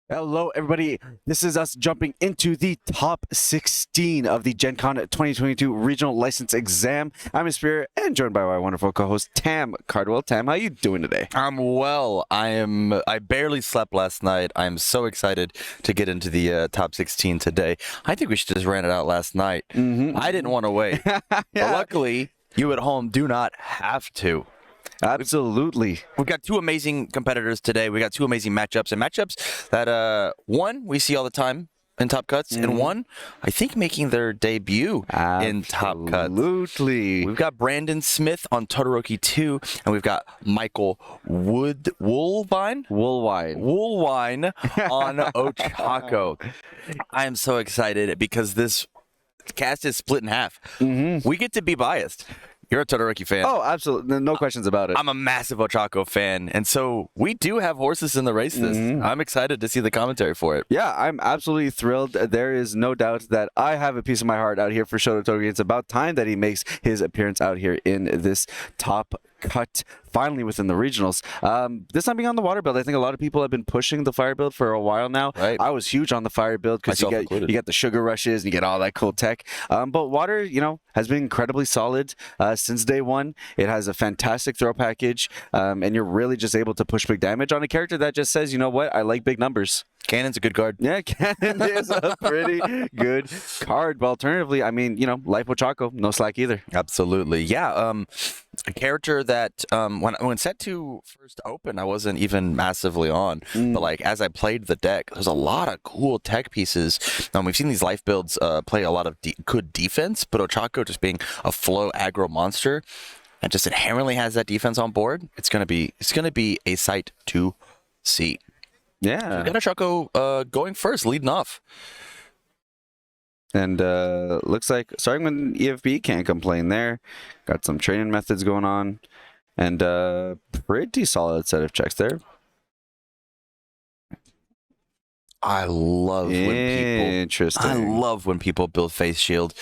Hello, everybody. This is us jumping into the top 16 of the GenCon 2022 Regional License Exam. I'm Aspire and joined by my wonderful co-host Tam Cardwell. Tam, how you doing today? I'm well. I barely slept last night. I'm so excited to get into the top 16 today. I think we should just ran it out last night. I didn't want to wait. But luckily, you at home do not have to. Absolutely. We've got two amazing competitors today. We got two amazing matchups, and matchups that one we see all the time in Top Cuts, and one I think making their debut in Top Cuts. Absolutely. We've got Brandon Smith on Todoroki 2, and we've got Michael Woolwine on Ochaco. I am so excited because this cast is split in half. We get to be biased. You're a Todoroki fan. Oh, absolutely. No questions about it. I'm a massive Ochaco fan, and so we do have horses in the races. I'm excited to see the commentary for it. Yeah, I'm absolutely thrilled. There is no doubt that I have a piece of my heart out here for Shoto Todoroki. It's about time that he makes his appearance out here in this Top Cut, finally within the regionals. This time being on the water build, I think a lot of people have been pushing the fire build for a while now. Right. I was huge on the fire build because you get the sugar rushes and you get all that cool tech. But water, has been incredibly solid since day one. It has a fantastic throw package, and you're really just able to push big damage on a character that just says, you know what, I like big numbers. Cannon's a good card. Yeah, Cannon is a pretty good card. But alternatively, I mean, Life Ochaco, no slack either. Absolutely. Yeah. A character that when set to first open, I wasn't even massively on. But like as I played the deck, there's a lot of cool tech pieces. We've seen these life builds play a lot of good defense, but Ochaco just being a flow aggro monster and just inherently has that defense on board. It's gonna be a sight to see. Yeah. We got Ochaco going first, leading off. And looks like starting with EFB, can't complain there. Got some training methods going on. And pretty solid set of checks there. I love when people build face shield.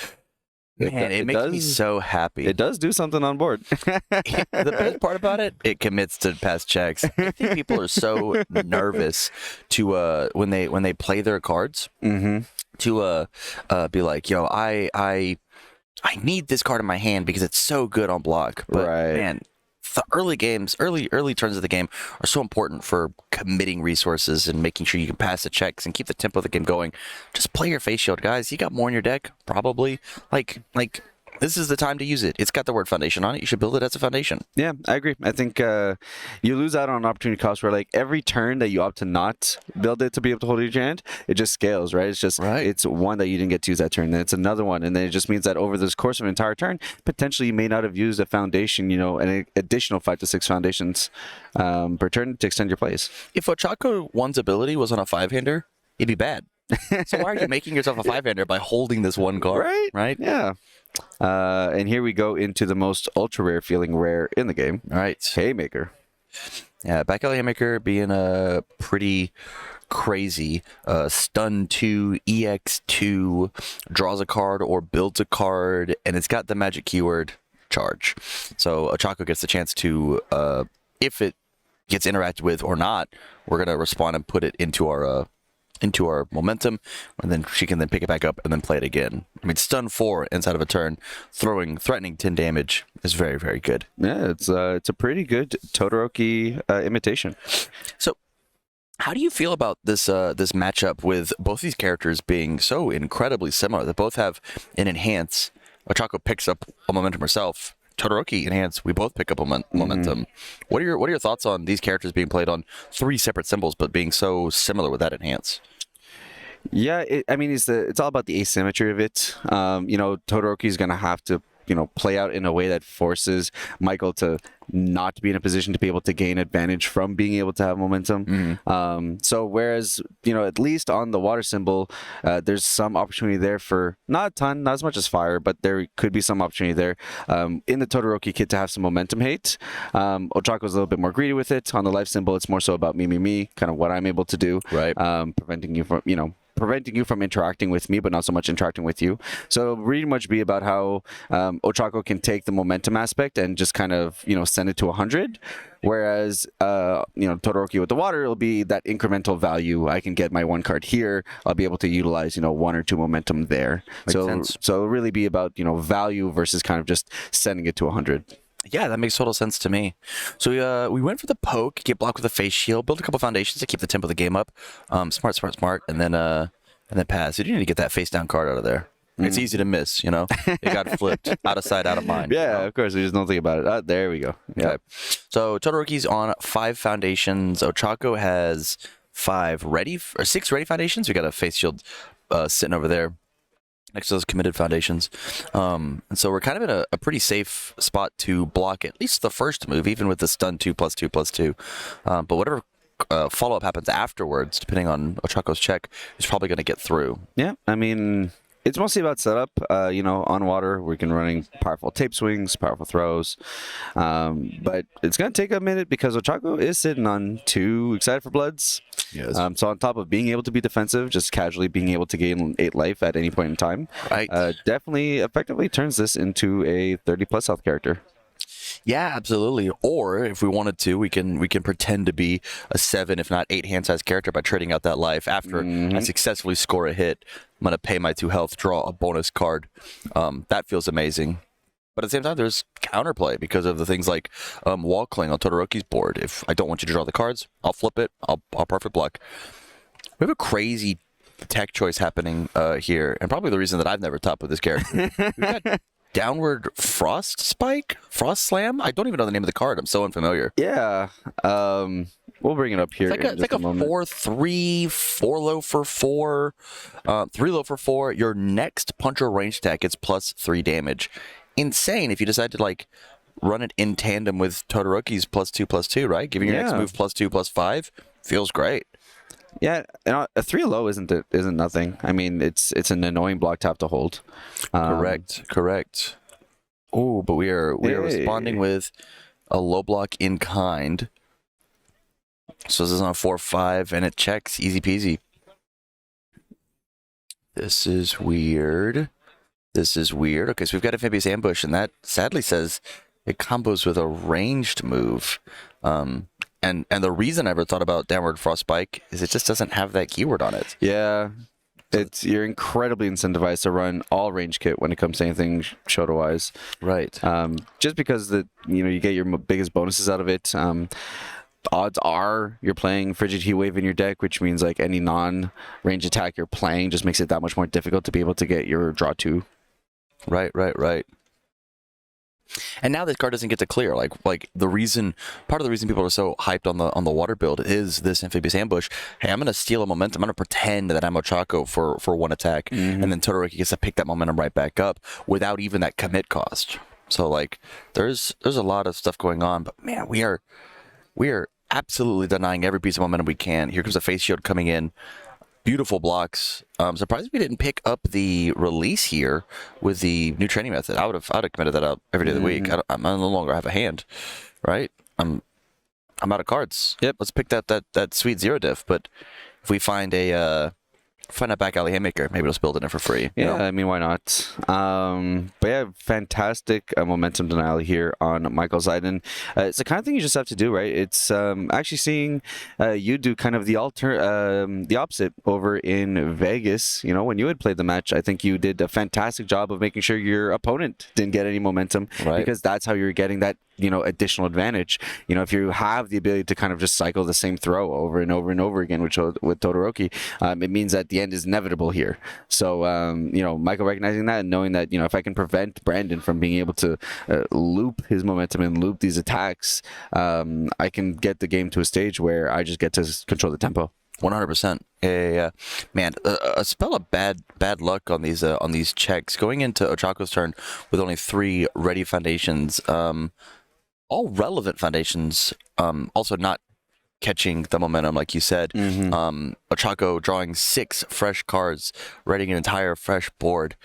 Man, it makes me so happy. It does do something on board. The best part about it, it commits to past checks. I think people are so nervous to when they play their cards to be like, yo, I need this card in my hand because it's so good on block. But man, the early turns of the game are so important for committing resources and making sure you can pass the checks and keep the tempo of the game going. Just play your face shield, guys. You got more in your deck, probably. Like this is the time to use it. It's got the word foundation on it. You should build it as a foundation. Yeah, I agree. I think you lose out on an opportunity cost where like every turn that you opt to not build it to be able to hold it in your hand, it just scales, right? It's just it's one that you didn't get to use that turn, then it's another one, and then it just means that over this course of an entire turn, potentially you may not have used a foundation, an additional 5 to 6 foundations per turn to extend your plays. If Ochaco 1's ability was on a 5-hander, it'd be bad. So why are you making yourself a 5-hander by holding this one card? Right? Yeah. And here we go into the most ultra rare feeling rare in the game. All right. Haymaker. Yeah, back alley Haymaker being a pretty crazy stun 2, EX 2, draws a card or builds a card, and it's got the magic keyword charge. So Ochaco gets the chance to, if it gets interacted with or not, we're going to respond and put it into our momentum, and then she can then pick it back up and then play it again. I mean, stun 4 inside of a turn, threatening 10 damage is very, very good. Yeah, it's a pretty good Todoroki imitation. So, how do you feel about this this matchup with both these characters being so incredibly similar? They both have an enhance. Ochaco picks up a momentum herself. Todoroki enhance. We both pick up a momentum. What are your thoughts on these characters being played on 3 separate symbols, but being so similar with that enhance? Yeah, it's all about the asymmetry of it. Todoroki is gonna have to play out in a way that forces Michael to not be in a position to be able to gain advantage from being able to have momentum. So whereas, at least on the water symbol, there's some opportunity there for not a ton, not as much as fire, but there could be some opportunity there in the Todoroki kit to have some momentum hate. Ochaco's a little bit more greedy with it. On the life symbol, it's more so about me, kind of what I'm able to do, right? Preventing you from, preventing you from interacting with me, but not so much interacting with you. So it'll really much be about how Ochaco can take the momentum aspect and just kind of, send it to 100. Whereas, Todoroki with the water, it'll be that incremental value. I can get my one card here. I'll be able to utilize, 1 or 2 momentum there. Makes sense. So it'll really be about, value versus kind of just sending it to 100. Yeah, that makes total sense to me. So we went for the poke, get blocked with a face shield, build a couple foundations to keep the tempo of the game up. Smart, and then pass. You need to get that face down card out of there. It's easy to miss, It got flipped. Out of sight, out of mind. Yeah, of course. We just don't think about it. There we go. Yeah. Okay. So Todoroki's on 5 foundations. Ochaco has 6 ready foundations. We got a face shield sitting over there next to those committed foundations. And so we're kind of in a pretty safe spot to block at least the first move, even with the stun 2+2+2. But whatever follow-up happens afterwards, depending on Ochaco's check, is probably going to get through. Yeah, I mean, it's mostly about setup. On water, we can running powerful tape swings, powerful throws. But it's going to take a minute because Ochaco is sitting on 2 Excited for Bloods. Yes. So on top of being able to be defensive, just casually being able to gain 8 life at any point in time, Right. Definitely effectively turns this into a 30+ health character. Yeah, absolutely. Or if we wanted to, we can pretend to be a 7, if not 8 hand size character by trading out that life. After I successfully score a hit, I'm gonna pay my 2 health, draw a bonus card. That feels amazing. But at the same time, there's counterplay because of the things like wall cling on Todoroki's board. If I don't want you to draw the cards, I'll flip it. I'll perfect block. We have a crazy tech choice happening here, and probably the reason that I've never topped with this character. We've got downward frost spike, frost slam. I don't even know the name of the card. I'm so unfamiliar. Yeah. We'll bring it up here. It's like a 4/3, 4 low for 4, 3 low for 4. Your next punch or range attack gets +3 damage. Insane if you decide to run it in tandem with Todoroki's +2/+2, right? Giving your next move +2/+5 feels great. Yeah, a 3 low isn't nothing. I mean, it's an annoying block to have to hold. Correct. Oh, but we are responding with a low block in kind. So this is on a 4/5, and it checks easy peasy. This is weird. Okay, so we've got Amphibious Ambush, and that sadly says it combos with a ranged move. And the reason I ever thought about Downward Frostbite is it just doesn't have that keyword on it. Yeah. You're incredibly incentivized to run all range kit when it comes to anything Shoto wise. Right. Just because you get your biggest bonuses out of it. Odds are you're playing Frigid Heat Wave in your deck, which means any non-range attack you're playing just makes it that much more difficult to be able to get your draw 2. Right. And now this card doesn't get to clear. Part of the reason people are so hyped on the water build is this Amphibious Ambush. Hey, I'm gonna steal a momentum. I'm gonna pretend that I'm Ochaco for 1 attack, and then Todoroki gets to pick that momentum right back up without even that commit cost. So there's a lot of stuff going on, but man, we are absolutely denying every piece of momentum we can. Here comes a face shield coming in. Beautiful blocks. Surprised we didn't pick up the release here with the new training method. I would have committed that up every day of the week. I no longer have a hand, right? I'm out of cards. Yep. Let's pick that sweet 0 diff. But if we find a back alley handmaker, maybe let's build it in for free. Yeah, I mean, why not? But yeah, fantastic momentum denial here on Michael Zidane. It's the kind of thing you just have to do, right? It's actually seeing you do kind of the opposite over in Vegas. When you had played the match, I think you did a fantastic job of making sure your opponent didn't get any momentum, right? Because that's how you're getting that additional advantage. If you have the ability to kind of just cycle the same throw over and over and over again with Todoroki, it means that the end is inevitable here. So Michael recognizing that and knowing that if I can prevent Brandon from being able to loop his momentum and loop these attacks, I can get the game to a stage where I just get to control the tempo. 100%. Yeah. Man, a spell of bad luck on these checks. Going into Ochaco's turn with only 3 ready foundations, all relevant foundations, also not catching the momentum, like you said. Ochaco drawing 6 fresh cards, readying an entire fresh board.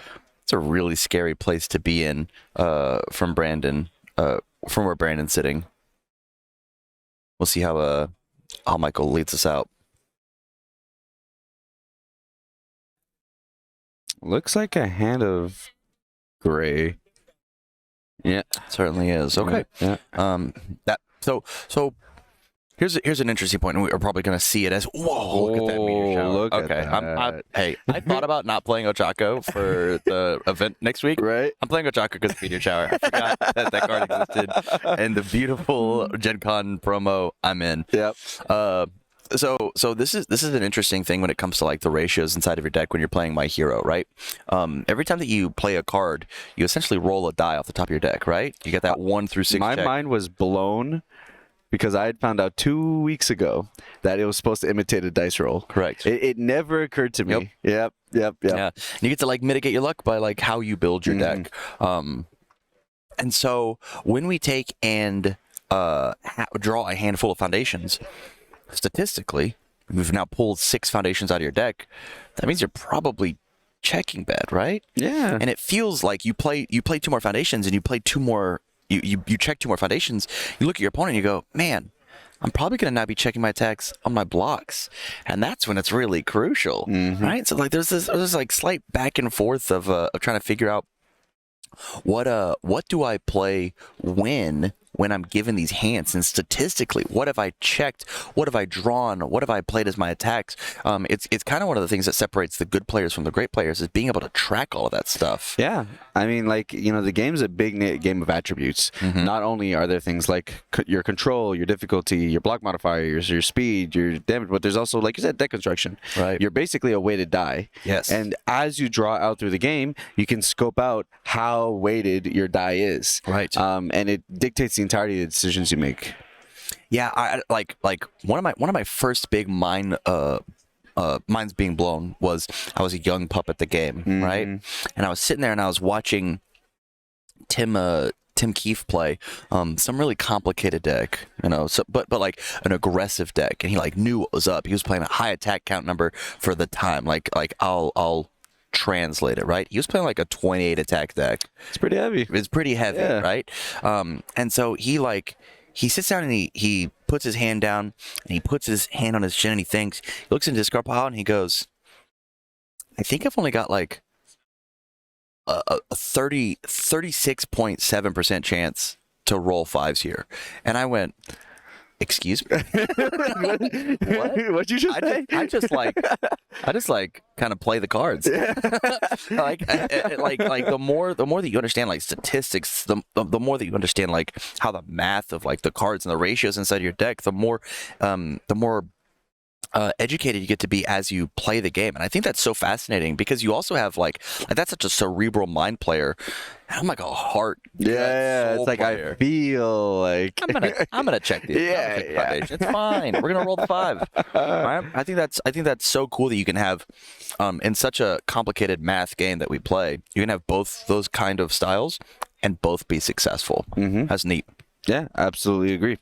It's a really scary place to be in from Brandon, from where Brandon's sitting. We'll see how Michael leads us out. Looks like a hand of gray. Yeah, Certainly is. Okay. Yeah. That so here's an interesting point, and we are probably going to see it as whoa. Look at that meteor shower. Look at Okay. that. Hey, I thought about not playing Ochaco for the event next week. Right. I'm playing Ochaco because of meteor shower. I forgot that card existed, and the beautiful GenCon promo I'm in. Yep. So this is an interesting thing when it comes to like the ratios inside of your deck when you're playing My Hero, right? Every time that you play a card, you essentially roll a die off the top of your deck, right? You get that 1 through 6 My check. mind was blown because I had found out 2 weeks ago that it was supposed to imitate a dice roll. Correct. It never occurred to me. Yep. Yeah. And you get to like mitigate your luck by like how you build your deck. And so when we take and draw a handful of foundations, statistically, we've now pulled 6 foundations out of your deck. That means you're probably checking bad, right? Yeah. And it feels like you play 2 more foundations and you play 2 more. You check 2 more foundations. You look at your opponent and you go, man, I'm probably going to now be checking my attacks on my blocks, and that's when it's really crucial, right? So like there's this like slight back and forth of trying to figure out what do I play when I'm given these hands, and statistically, what have I checked? What have I drawn? What have I played as my attacks? It's kind of one of the things that separates the good players from the great players is being able to track all of that stuff. Yeah. I mean, like, the game's a big game of attributes. Not only are there things like your control, your difficulty, your block modifiers, your speed, your damage, but there's also, like you said, deck construction. Right. You're basically a weighted die. Yes. And as you draw out through the game, you can scope out how weighted your die is. Right. And it dictates the entirety of the decisions you make. Yeah, I like one of my first big minds being blown was I was a young pup at the game, right? And I was sitting there and I was watching Tim Keefe play some really complicated deck, but like an aggressive deck, and he like knew what was up. He was playing a high attack count number for the time. Like I'll translate it, right? He was playing like a 28 attack deck. It's pretty heavy. It's pretty heavy, Yeah. right? And so he sits down and he puts his hand down and he puts his hand on his chin and he looks into his discard pile and he goes, I think I've only got like a 36.7% chance to roll 5s here. And I went, excuse me? What? What'd you just say? I just kind of play the cards. like the more that you understand like statistics, the more that you understand like how the math of like the cards and the ratios inside your deck, the more educated you get to be as you play the game. And I think that's so fascinating because you also have like that's such a cerebral mind player. And I'm like a heart. Yeah, it's like player. I feel like I'm gonna check these. Yeah. It's fine. We're gonna roll the 5. Right? I think that's so cool that you can have in such a complicated math game that we play. You can have both those kind of styles and both be successful. That's neat. Yeah, absolutely agree.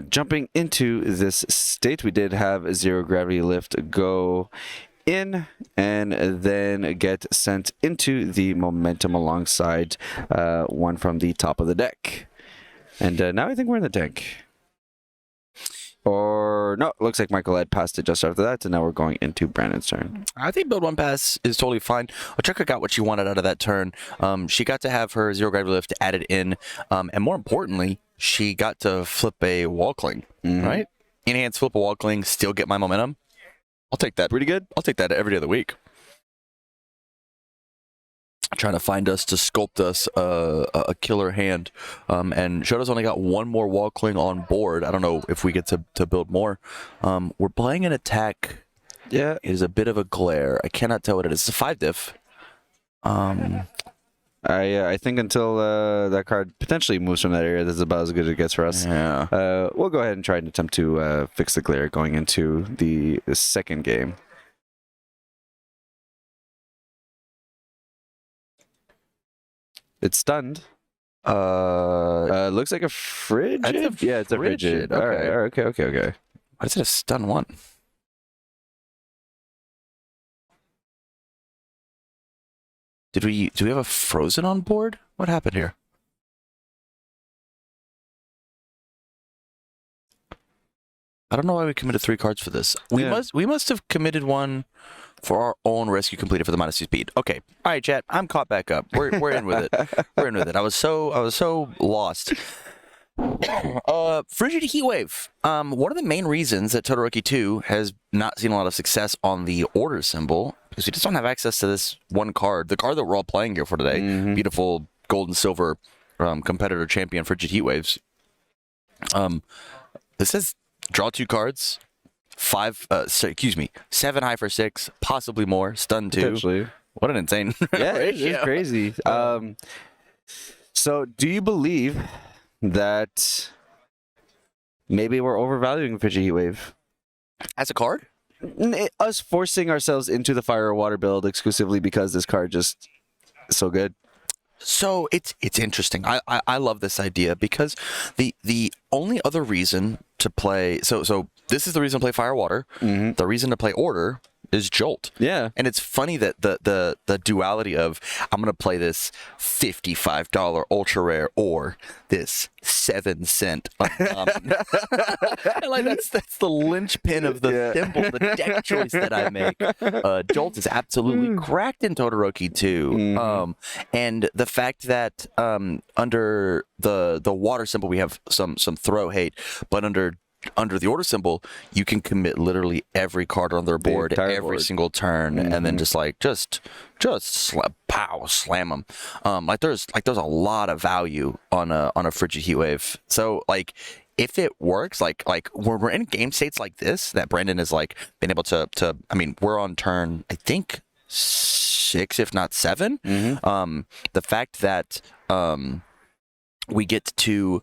Jumping into this state, we did have a zero gravity lift go in and then get sent into the momentum alongside one from the top of the deck. And now I think we're in the tank. Or no, it looks like Michael had passed it just after that, and now we're going into Brandon's turn. I think build 1 pass is totally fine. Ochaco got what she wanted out of that turn. She got to have her zero gravity lift added in, and more importantly, she got to flip a wall cling, right? Enhance, flip a wall cling, still get my momentum. I'll take that. Pretty good. I'll take that every day of the week. Trying to find us to sculpt us a killer hand, and Shoto's only got 1 more wall cling on board. I don't know if we get to build more. We're playing an attack. Yeah, it is a bit of a glare. I cannot tell what it is. It's a 5 diff. I think until that card potentially moves from that area, that's about as good as it gets for us. Yeah. We'll go ahead and try and attempt to fix the glare going into the second game. It's stunned. Looks like a frigid. Yeah, it's a frigid. Okay. All right. Okay. Why is it a stun 1? Do we have a frozen on board? What happened here? I don't know why we committed 3 cards for this. We must have committed 1 for our own rescue completed for the -2 speed. Okay, all right, chat. I'm caught back up. We're in with it. We're in with it. I was so lost. Frigid Heatwave. One of the main reasons that Todoroki 2 has not seen a lot of success on the order symbol because we just don't have access to this one card, the card that we're all playing here for today. Beautiful gold and silver competitor champion Frigid Heatwaves. This says draw 2 cards. 7 high for 6, possibly more. Stun 2. Potentially. What an insane ratio. It's crazy. So do you believe that maybe we're overvaluing Frigid Heatwave? As a card? Us forcing ourselves into the fire or water build exclusively because this card just is so good. So it's interesting. I love this idea because the only other reason to play so this is the reason to play Fire Water. The reason to play Order is Jolt. Yeah. And it's funny that the duality of I'm gonna play this $55 ultra rare or this 7-cent uncommon. Like that's the linchpin of the symbol, the deck choice that I make. Jolt is absolutely cracked in Todoroki 2. And the fact that under the water symbol we have some throw hate, but under the order symbol, you can commit literally every card on their board every single turn, and then just slam them. Like there's a lot of value on a Frigid Heatwave. So like if it works, like we're in game states like this that Brandon has like been able to. I mean, we're on turn I think 6, if not 7. The fact that we get to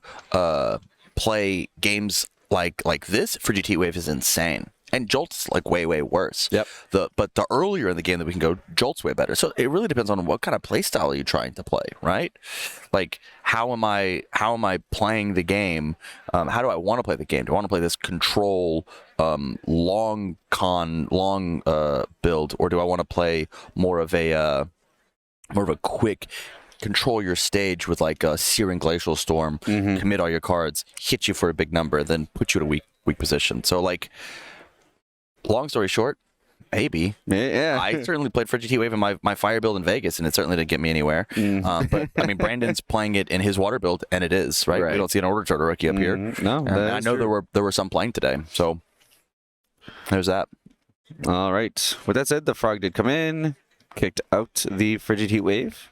play games like this Frigid Heatwave is insane, and Jolt's like way worse. But the earlier in the game that we can go, Jolt's way better. So it really depends on what kind of play style are you trying to play, right? Like how am I playing the game? How do I want to play the game? Do I want to play this control long build, or do I want to play more of a quick control your stage with like a Searing Glacial Storm, commit all your cards, hit you for a big number, then put you in a weak position. So like, long story short, maybe. Yeah. I certainly played Frigid Heatwave in my fire build in Vegas, and it certainly didn't get me anywhere. But I mean, Brandon's playing it in his water build, and it is, right? We don't see an order Todoroki up here. No, and I know there were some playing today. So there's that. All right. With that said, the frog did come in, kicked out the Frigid Heatwave.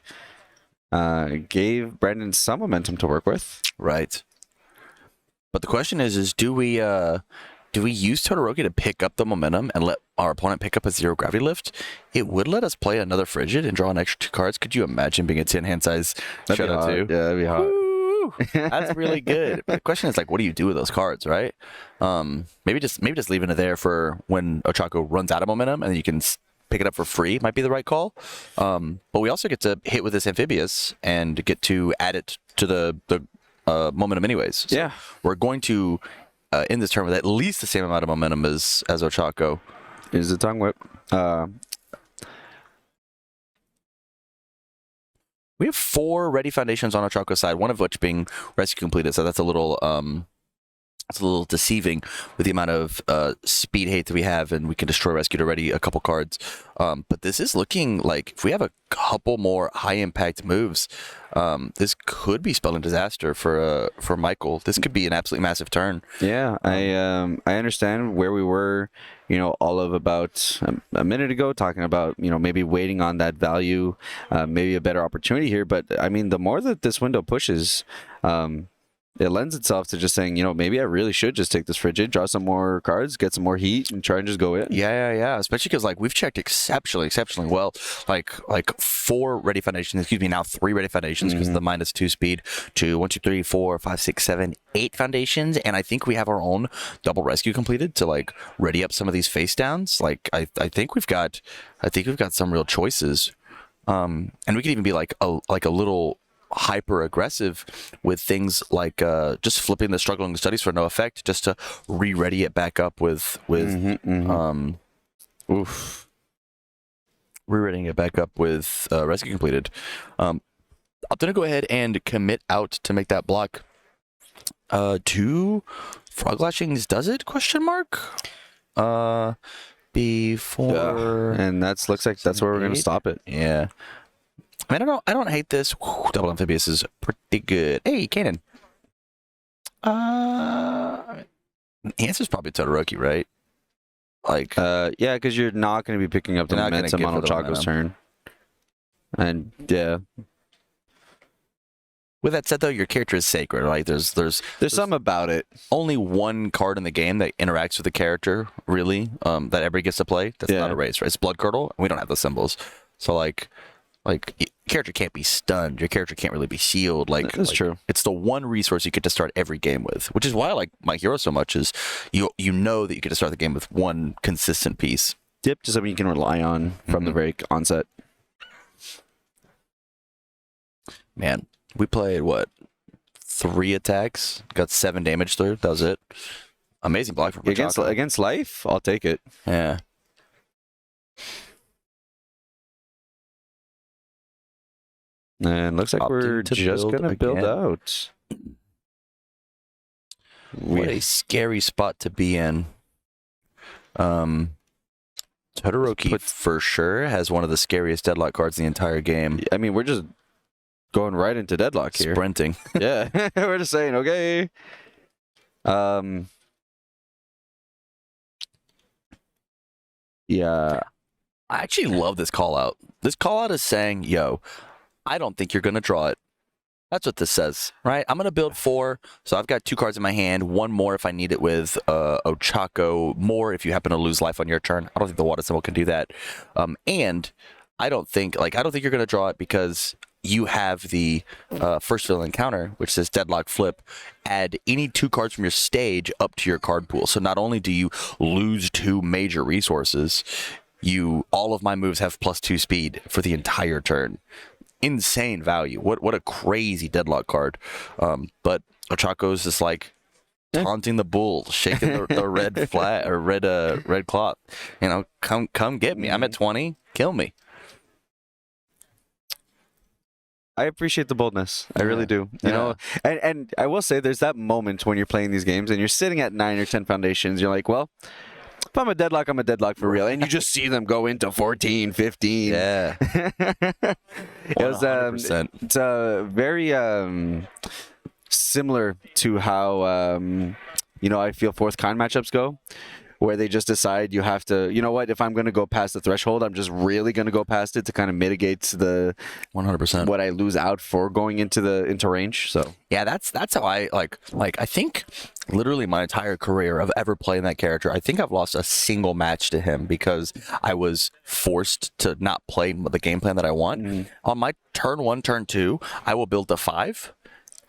Gave Brandon some momentum to work with. Right. But the question is do we use Todoroki to pick up the momentum and let our opponent pick up a 0 gravity lift? It would let us play another Frigid and draw an extra 2 cards. Could you imagine being a 10-hand size shutout 2? Yeah, that'd be hot. That's really good. But the question is like, what do you do with those cards, right? Maybe just leaving it there for when Ochaco runs out of momentum, and then you can pick it up for free might be the right call. But we also get to hit with this Amphibious and get to add it to the momentum anyways. So we're going to end this turn with at least the same amount of momentum as Ochaco. Here's the tongue whip. We have 4 ready foundations on Ochaco's side, one of which being rescue completed, so that's a little deceiving with the amount of speed hate that we have, and we can destroy rescue already a couple cards. But this is looking like if we have a couple more high impact moves, this could be spelling disaster for Michael. This could be an absolutely massive turn. Yeah, I understand where we were, all of about a minute ago, talking about maybe waiting on that value, maybe a better opportunity here. But I mean, the more that this window pushes, it lends itself to just saying, maybe I really should just take this Frigid, draw some more cards, get some more heat, and try and just go in. Yeah. Especially because we've checked exceptionally well. Like 4 ready foundations. Now 3 ready foundations because of the -2 speed. 2, 1, 2, 3, 4, 5, 6, 7, 8 foundations, and I think we have our own double rescue completed to ready up some of these face downs. I think we've got some real choices, and we could even be like a little hyper aggressive with things like just flipping the struggling studies for no effect, just to re-ready it back up with re-readying it back up with rescue completed. I'm gonna go ahead and commit out to make that block. 2 frog lashings does it? Question mark. be 4. And looks like that's where we're gonna 8. stop it. Yeah. I mean, I don't hate this. Whew, double amphibious is pretty good. Hey, Kanan. The answer's probably Todoroki, right? Like, yeah, because you're not going to be picking up the You're not gonna momentum get on for the Ochaco's turn. And yeah, with that said, though, your character is sacred, right? There's something about it. only one card in the game that interacts with the character, really, that everybody gets to play. That's not a race, right? It's Blood Curdle, and we don't have the symbols. So, like your character can't be stunned. Your character can't really be sealed. That's true. It's the one resource you get to start every game with, which is why I like my hero so much. Is you know that you get to start the game with one consistent piece. Yep, just something you can rely on from the very onset. Man, we played what? 3 attacks, got 7 damage through. That was it. Amazing block from Against life. I'll take it. Yeah. And looks like we're just gonna build out. What a scary spot to be in. Todoroki for sure has one of the scariest deadlock cards in the entire game. I mean, we're just going right into deadlock here. Sprinting. Yeah, we're just saying, okay. Yeah. I actually love this call out. This call out is saying, yo, I don't think you're going to draw it. That's what this says, right? I'm going to build 4, so I've got 2 cards in my hand, 1 more if I need it with Ochaco, more if you happen to lose life on your turn. I don't think the water symbol can do that. And I don't think you're going to draw it because you have the first fill encounter, which says Deadlock Flip. Add any 2 cards from your stage up to your card pool. So not only do you lose 2 major resources, all of my moves have +2 speed for the entire turn. Insane value. What a crazy deadlock card. But Ochaco's just like taunting the bull, shaking the red flag or red cloth. You know, come get me. I'm at 20. Kill me. I appreciate the boldness. I really do. You know, and I will say there's that moment when you're playing these games and you're sitting at 9 or 10 foundations. You're like, well, if I'm a deadlock for real. And you just see them go into 14, 15. Yeah. It's very similar to how, I feel fourth kind matchups go, where they just decide you have to, you know what, if I'm going to go past the threshold, I'm just really going to go past it to kind of mitigate the 100% what I lose out for going into range. So yeah, that's how I like I think literally my entire career of ever playing that character, I think I've lost a single match to him because I was forced to not play the game plan that I want. On my turn 1, turn 2, I will build to 5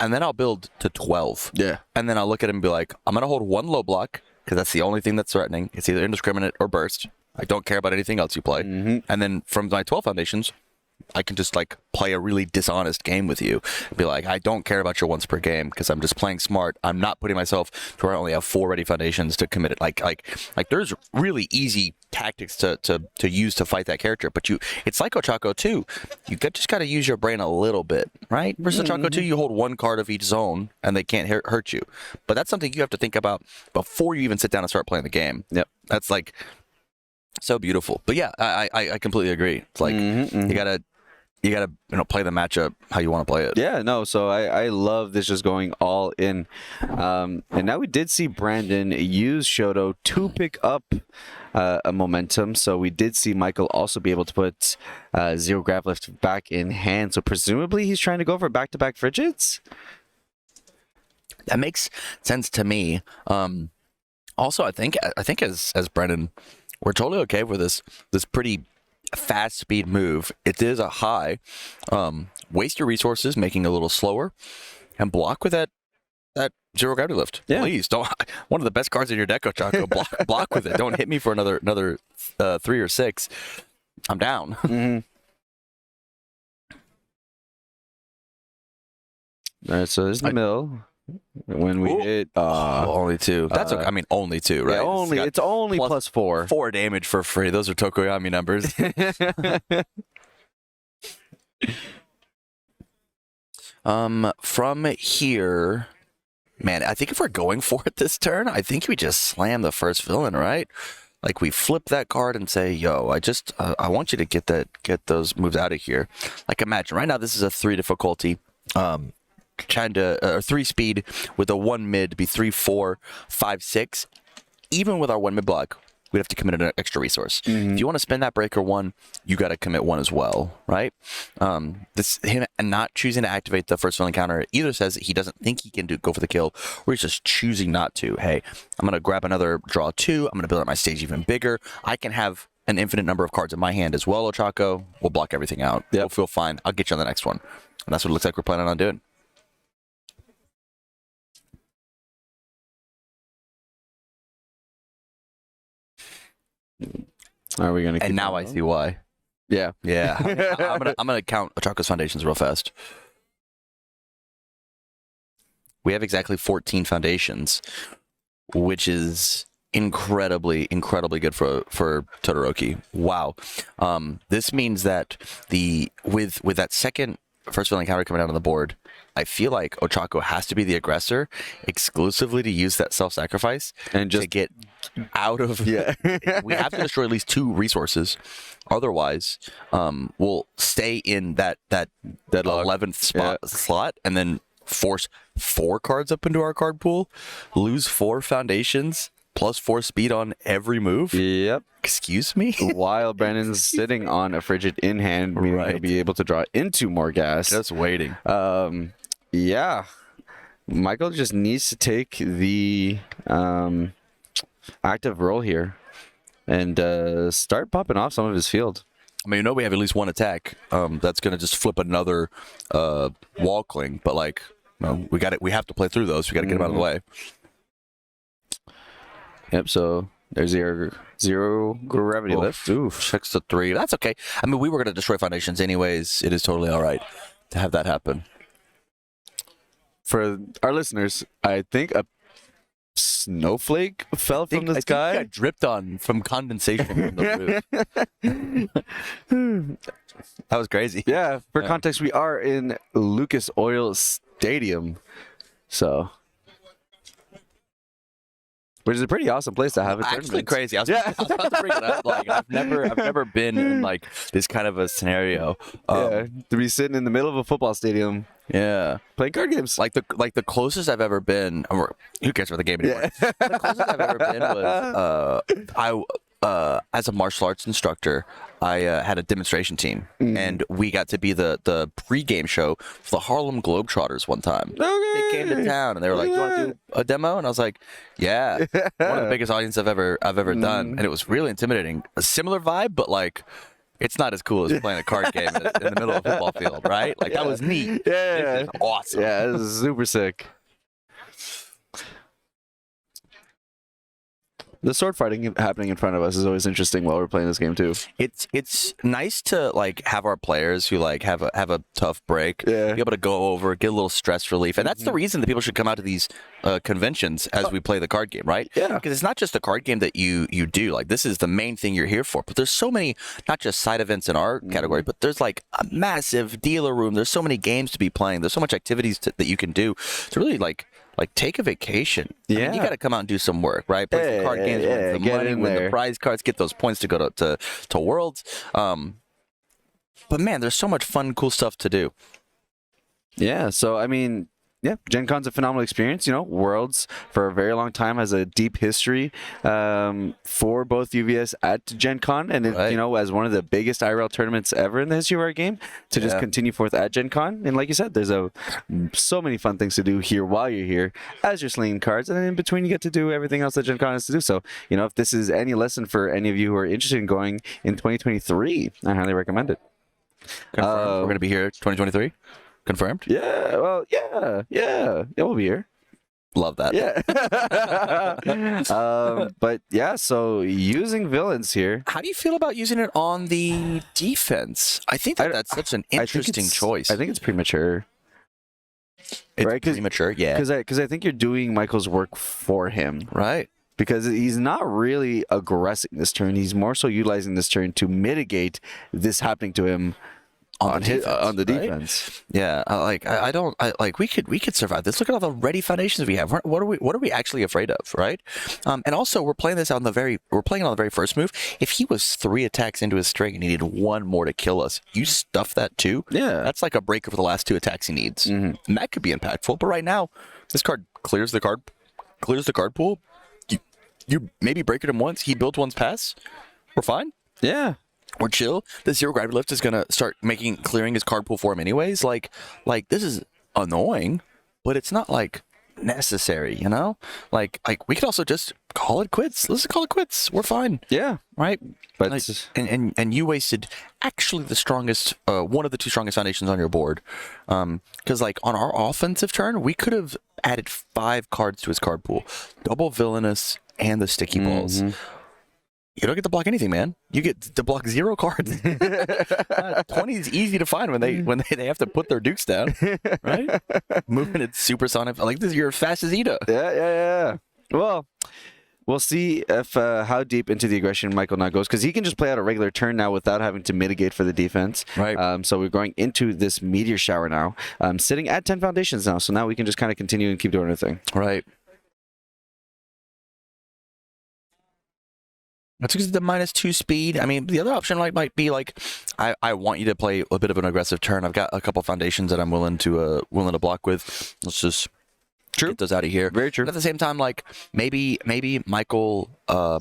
and then I'll build to 12. Yeah. And then I'll look at him and be like, I'm going to hold 1 low block, because that's the only thing that's threatening. It's either indiscriminate or burst. I don't care about anything else you play. And then from my 12 foundations, I can just like play a really dishonest game with you. Be like, I don't care about your once per game because I'm just playing smart. I'm not putting myself to where I only have 4 ready foundations to commit it. Like there's really easy tactics to use to fight that character. But it's like Ochaco 2. You just got to use your brain a little bit, right? Versus Ochaco 2, you hold 1 card of each zone and they can't hurt you. But that's something you have to think about before you even sit down and start playing the game. Yep. That's like so beautiful. But yeah, I completely agree. It's like you gotta play the matchup how you want to play it. Yeah, no. So I love this just going all in. And now we did see Brandon use Shoto to pick up a momentum. So we did see Michael also be able to put 0 grab lift back in hand. So presumably he's trying to go for back-to-back frigids. That makes sense to me. Also, I think as Brennan, we're totally okay with this pretty fast speed move. It is a high. Waste your resources, making it a little slower, and block with that 0 gravity lift. Yeah. Please don't. One of the best cards in your deck, Ochaco. Block with it. Don't hit me for another 3 or 6. I'm down. All right, so there's the mill. When we hit only 2. That's okay. I mean, only 2, right? Yeah, it's only +4. 4 damage for free. Those are Tokoyami numbers. From here, man, I think if we're going for it this turn, I think we just slam the first villain, right? like we flip that card and say, yo, I want you to get those moves out of here. Like imagine right now this is a 3 difficulty, trying to or 3 speed with a 1 mid be 3, 4, 5, 6. Even with our 1 mid block, we'd have to commit an extra resource. If you want to spend that breaker 1, you got to commit 1 as well, right? This him not choosing to activate the first villain counter either says that he doesn't think he can go for the kill, or he's just choosing not to. Hey, I'm gonna grab another draw 2. I'm gonna build up my stage even bigger. I can have an infinite number of cards in my hand as well. Ochaco, we'll block everything out. We'll feel fine. I'll get you on the next one, and that's what it looks like we're planning on doing. Are we gonna? And now I see why. Yeah. I'm gonna count Ochaco's foundations real fast. We have exactly 14 foundations, which is incredibly good for Todoroki. Wow. This means that with that second first villain counter coming out on the board, I feel like Ochaco has to be the aggressor exclusively to use that self-sacrifice and just to get out of. Yeah, we have to destroy at least 2 resources, otherwise, we'll stay in that 11th slot and then force 4 cards up into our card pool, lose 4 foundations. Plus 4 speed on every move. Yep. Excuse me? While Brandon's sitting on a frigid in hand, meaning he'll be able to draw into more gas. Just waiting. Yeah. Michael just needs to take the active role here and start popping off some of his field. I mean, we have at least 1 attack. That's going to just flip another wall cling, but like, we got it. We have to play through those. We got to get them out of the way. Yep, so there's 0 gravity lift. Oof, checks to 3. That's okay. I mean, we were going to destroy foundations anyways. It is totally all right to have that happen. For our listeners, I think a snowflake fell from the sky. I think got dripped on from condensation from the roof. That was crazy. Yeah, for context, we are in Lucas Oil Stadium, so... Which is a pretty awesome place to have a tournament. Actually crazy. I was about to bring it up. Like I've never been in like this kind of a scenario. To be sitting in the middle of a football stadium. Yeah, playing card games. Like the closest I've ever been. Or, who cares for the game anymore? Yeah. The closest I've ever been was as a martial arts instructor. I had a demonstration team, and we got to be the pre-game show for the Harlem Globetrotters one time. Okay. They came to town, and they were like, "You want to do a demo?" And I was like, "Yeah." One of the biggest audiences I've ever done, and it was really intimidating. A similar vibe, but like, it's not as cool as playing a card game in the middle of a football field, right? Like that was neat. Yeah, this is awesome. Yeah, this is super sick. The sword fighting happening in front of us is always interesting while we're playing this game too. It's nice to like have our players who like have a tough break, be able to go over, get a little stress relief, and that's the reason that people should come out to these conventions as we play the card game, right? Yeah, because it's not just a card game that you do. Like this is the main thing you're here for. But there's so many, not just side events in our category, but there's like a massive dealer room. There's so many games to be playing. There's so much activities that you can do to really like take a vacation. Yeah, I mean, you got to come out and do some work, right? Play some card games, win the money, win the prize cards, get those points to go to Worlds. But man, there's so much fun, cool stuff to do. Yeah, so I mean, yeah, GenCon's a phenomenal experience. Worlds for a very long time has a deep history for both UVS at GenCon, and as one of the biggest IRL tournaments ever in the history of our game, to just continue forth at GenCon. And like you said, there's so many fun things to do here while you're here as you're slinging cards, and then in between you get to do everything else that GenCon has to do. So if this is any lesson for any of you who are interested in going in 2023, I highly recommend it. We're going to be here 2023. Confirmed? Yeah, well, yeah, we'll be here. Love that. Yeah. But yeah, so using villains here. How do you feel about using it on the defense? I think that's such an interesting choice. I think it's premature. It's premature, yeah. Because I think you're doing Michael's work for him. Right. Because he's not really aggressing this turn. He's more so utilizing this turn to mitigate this happening to him on the defense, on the right? defense. Yeah, I don't like we could survive this. Look at all the ready foundations we have. What are we actually afraid of, right? And also we're playing on the very first move. If he was 3 attacks into his string and he needed 1 more to kill us, you stuff that too. Yeah, that's like a breaker for the last 2 attacks he needs, and that could be impactful. But right now, this card clears the card pool. You maybe break it him once. He builds one's pass. We're fine. Yeah. We're chill. The 0 gravity lift is gonna start clearing his card pool for him anyways. Like this is annoying, but it's not like necessary, you know? Like we could also just call it quits. Let's call it quits. We're fine. Yeah. Right? But like, and you wasted actually the strongest one of the 2 strongest foundations on your board. Because like on our offensive turn, we could have added 5 cards to his card pool. Double Villainous and the Sticky Balls. You don't get to block anything, man. You get to block 0 cards. 20 is easy to find when they have to put their dukes down, right? Moving it supersonic like this. You're fast as Ida. Yeah. Well, we'll see if how deep into the aggression Michael now goes, because he can just play out a regular turn now without having to mitigate for the defense. Right. So we're going into this meteor shower now, sitting at 10 foundations now. So now we can just kind of continue and keep doing our thing. Right. That's because the -2 speed. I mean, the other option might be like, I want you to play a bit of an aggressive turn. I've got a couple foundations that I'm willing to block with. Let's just get those out of here. Very true. But at the same time, like maybe Michael,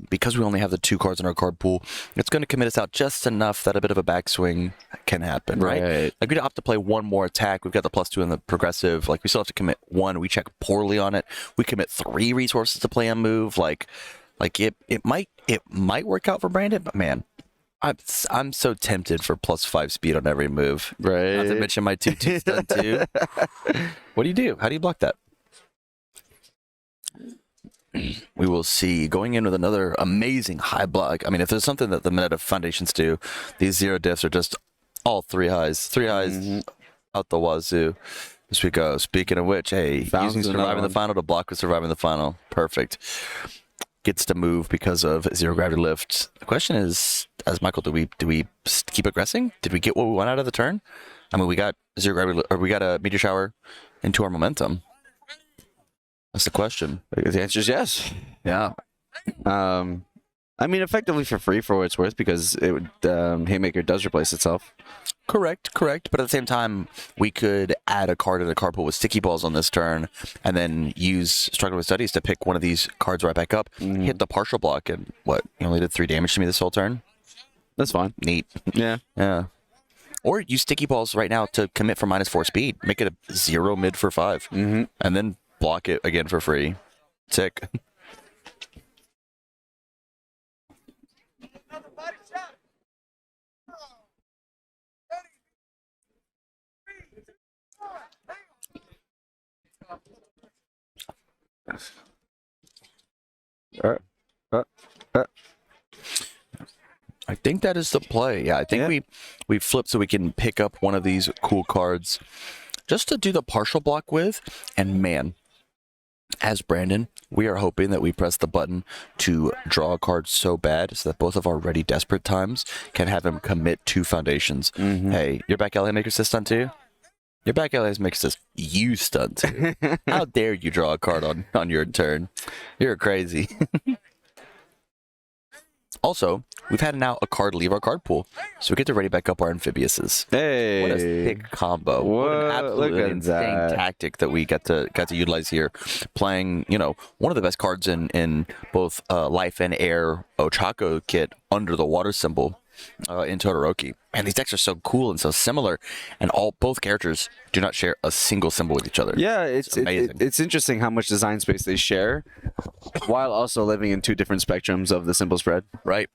because we only have the 2 cards in our card pool, it's going to commit us out just enough that a bit of a backswing can happen, right? Like we'd have to play 1 more attack. We've got the +2 in the progressive. Like we still have to commit 1. We check poorly on it. We commit 3 resources to play a move. Like it might work out for Brandon, but man, I'm so tempted for +5 speed on every move. Right. Not to mention my 2/2 stun too. What do you do? How do you block that? We will see. Going in with another amazing high block. I mean, if there's something that the meta foundations do, these 0 diffs are just all 3 highs. 3 highs out the wazoo. As we go. Speaking of which, hey, using surviving the final to block with surviving the final. Perfect. Gets to move because of 0 gravity lift. The question is, as Michael, do we keep aggressing? Did we get what we want out of the turn? I mean, we got 0 gravity, or we got a meteor shower into our momentum. That's the question. The answer is yes. Yeah. I mean, effectively for free for what it's worth, because it would, Haymaker does replace itself. Correct. But at the same time, we could add a card in the card pool with Sticky Balls on this turn, and then use Struggle with Studies to pick one of these cards right back up, hit the partial block, and what? You only did 3 damage to me this whole turn? That's fine. Neat. Yeah. Or use Sticky Balls right now to commit for -4 speed. Make it a 0 mid for 5. And then block it again for free. Sick. I think that is the play. Yeah, I think we flip so we can pick up one of these cool cards just to do the partial block with. And man, as Brandon, we are hoping that we press the button to draw a card so bad so that both of our ready desperate times can have him commit 2 foundations. Hey, your back alley makers this stun too? Your back alley makes this you stun too. How dare you draw a card on your turn? You're crazy. Also, we've had now a card leave our card pool, so we get to ready back up our amphibiouses. Hey, what a sick combo! What an absolutely insane tactic that we got to utilize here. Playing, one of the best cards in both life and air Ochaco kit under the water symbol in Todoroki. Man, these decks are so cool and so similar, and both characters do not share a single symbol with each other. Yeah, it's amazing. It's interesting how much design space they share, while also living in 2 different spectrums of the symbol spread. Right.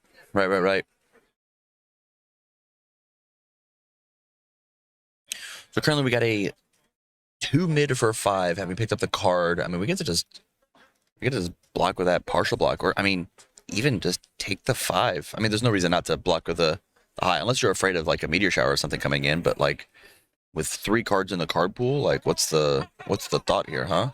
So currently we got a 2 mid for 5, having picked up the card. I mean, we get to just block with that partial block, or I mean, even just take the 5. I mean, there's no reason not to block with the high, unless you're afraid of like a meteor shower or something coming in. But like with 3 cards in the card pool, like what's the thought here, huh?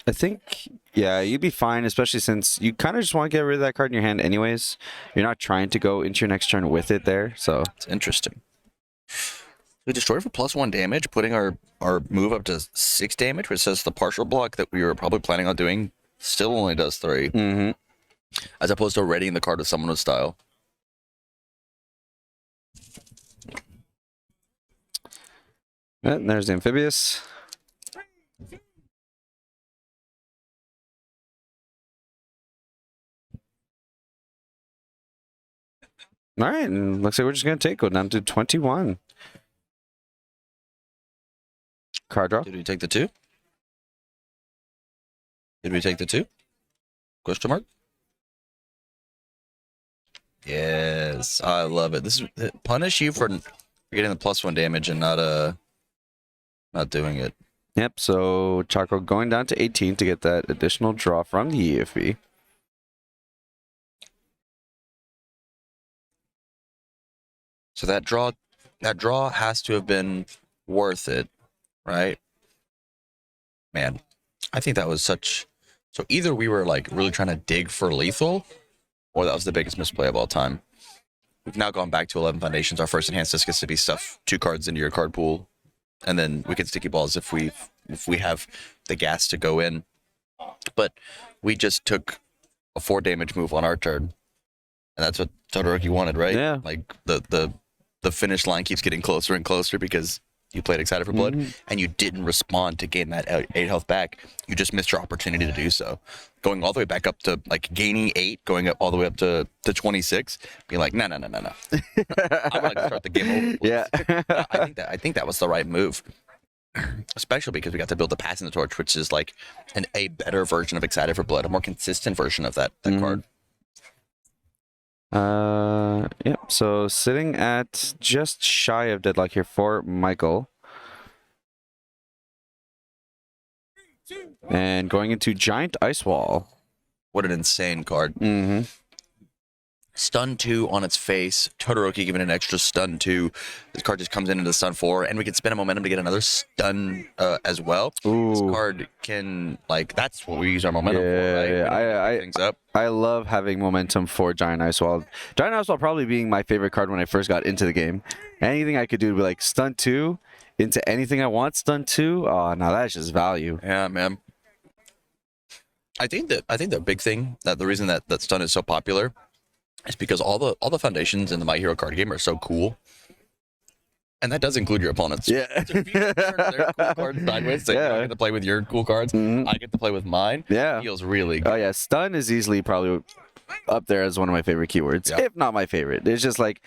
I think, yeah, you'd be fine, especially since you kind of just want to get rid of that card in your hand anyways. You're not trying to go into your next turn with it there, so it's interesting. We destroy for +1 damage, putting our move up to 6 damage, which says the partial block that we were probably planning on doing still only does 3. Mm-hmm. As opposed to readying the card with someone with style. And there's the Amphibious. All right, and looks like we're just going to go down to 21. Card draw. Did we take the 2? Did we take the 2? Question mark? Yes, I love it. This is punish you for getting the +1 damage and not doing it. Yep, so Chaco going down to 18 to get that additional draw from the EFB. So that draw has to have been worth it, right? Man, I think that was such. So either we were like really trying to dig for lethal, or that was the biggest misplay of all time. We've now gone back to 11 Foundations. Our first enhanced disc gets to be stuff 2 cards into your card pool, and then we can sticky balls if we have the gas to go in. But we just took a 4 damage move on our turn, and that's what Todoroki wanted, right? Yeah. Like the finish line keeps getting closer and closer because you played Excited for Blood, and you didn't respond to gain that 8 health back. You just missed your opportunity to do so. Going all the way back up to, like, gaining 8, going up all the way up to 26, being like, no. I would like to start the game over. Yeah. I think that was the right move. Especially because we got to build the Passing the Torch, which is like a better version of Excited for Blood, a more consistent version of that card. Yep, so sitting at just shy of deadlock here for Michael. And going into Giant Ice Wall. What an insane card. Mm-hmm. Stun 2 on its face. Todoroki giving an extra stun 2. This card just comes into stun 4, and we can spend a momentum to get another stun as well. Ooh. This card can, like, that's what we use our momentum for, right? Yeah. Things up. I love having momentum for Giant Ice Wall. Giant Ice Wall probably being my favorite card when I first got into the game. Anything I could do to be like stun 2 into anything I want, stun 2. Oh, now that's just value. Yeah, man. I think the big thing, that the reason that stun is so popular, is because all the foundations in the My Hero card game are so cool, and that does include your opponents. Yeah. So if you turn their cool cards sideways, so I get to play with your cool cards, I get to play with mine. Yeah, it feels really good. Oh yeah, stun is easily probably up there as one of my favorite keywords, if not my favorite. It's just like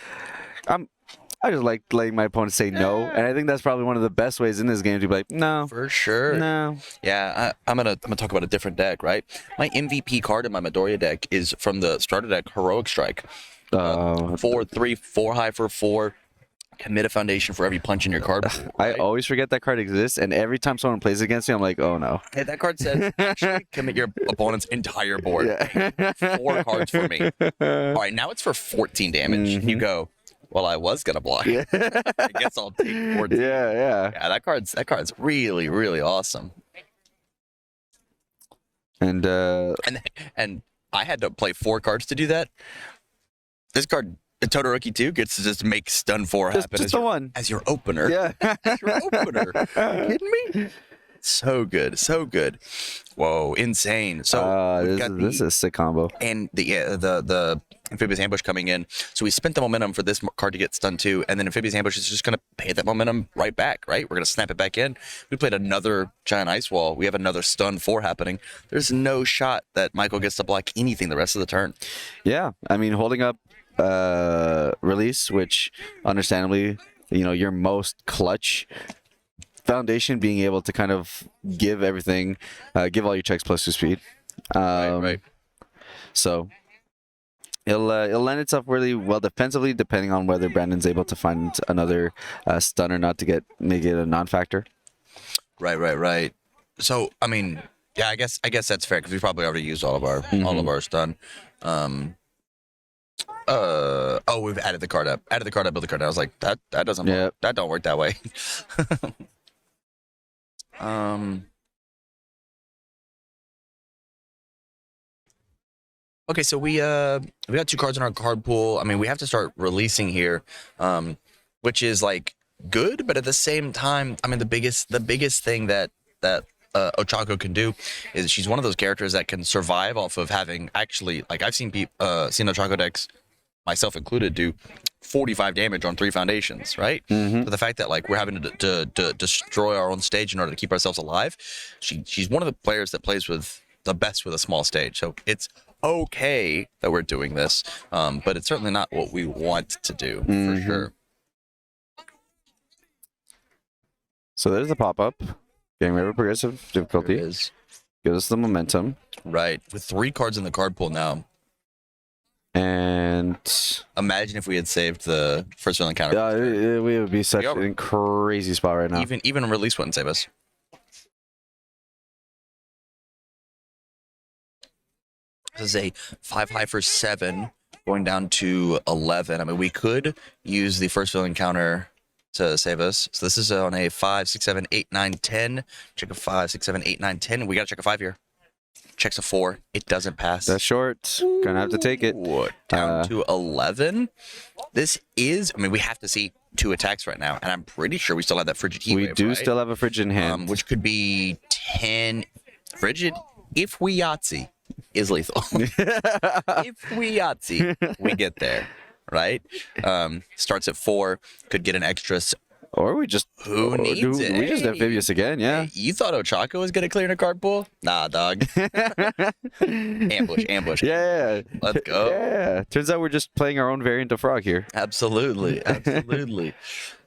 I just like letting my opponent say no, and I think that's probably one of the best ways in this game to be like, no. For sure. No. Yeah, I'm gonna talk about a different deck, right? My MVP card in my Midoriya deck is from the starter deck, Heroic Strike. 4/3, 4 high for 4. Commit a foundation for every punch in your card pool, right? I always forget that card exists, and every time someone plays against me, I'm like, oh no. Hey, that card says actually commit your opponent's entire board. Yeah. 4 cards for me. All right, now it's for 14 damage. You go, well, I was gonna block. I guess I'll take 14. Yeah. Yeah, that card's really, really awesome. And I had to play 4 cards to do that. This card, Todoroki 2, gets to just make stun 4 happen just the one as your opener. Yeah. As your opener. Are you kidding me? So good, so good. Whoa, insane. So this is a sick combo. And the Amphibious Ambush coming in. So we spent the momentum for this card to get stun 2, and then Amphibious Ambush is just going to pay that momentum right back, right? We're going to snap it back in. We played another Giant Ice Wall. We have another stun 4 happening. There's no shot that Michael gets to block anything the rest of the turn. Yeah, I mean, holding up release, which understandably, your most clutch foundation, being able to kind of give everything, give all your checks +2 speed. Right. So it'll lend itself really well defensively, depending on whether Brandon's able to find another stun or not to make it a non-factor. Right. So I mean, yeah, I guess that's fair because we probably already used all of our stun. We've added the card up. Build the card. I was like, that doesn't work. That don't work that way. Okay, so we got 2 cards in our card pool. I mean, we have to start releasing here. which is like good, but at the same time, I mean, the biggest thing that Ochaco can do is she's one of those characters that can survive off of having actually, like, I've seen seen Ochaco decks, myself included, do 45 damage on 3 foundations, right? So the fact that like we're having to destroy our own stage in order to keep ourselves alive, she's one of the players that plays with the best with a small stage. So it's okay that we're doing this, but it's certainly not what we want to do for sure. So there's the pop-up. Getting rid of progressive difficulty. Gives us the momentum. Right. With 3 cards in the card pool now. And imagine if we had saved the first villain counter. We would be such a crazy spot right now. Even release wouldn't save us. This is a 5 high for 7, going down to 11. I mean, we could use the first villain counter to save us. So this is on a 5, 6, 7, 8, 9, 10. Check a 5, 6, 7, 8, 9, 10. We got to check a 5 here. Checks a 4. It doesn't pass. That's short. Gonna have to take it. Down to 11. This is, I mean, we have to see 2 attacks right now. And I'm pretty sure we still have that Frigid Heat We Wave, do right? still have a Frigid in hand. Which could be 10. Frigid, if we Yahtzee, is lethal. If we Yahtzee, we get there. Right? Starts at 4. Could get an extra. Or we just Who needs it? We just amphibious again, yeah. Hey, you thought Ochaco was gonna clear in a card pool? Nah, dog. ambush. Yeah. Let's go. Yeah. Turns out we're just playing our own variant of Frog here. Absolutely.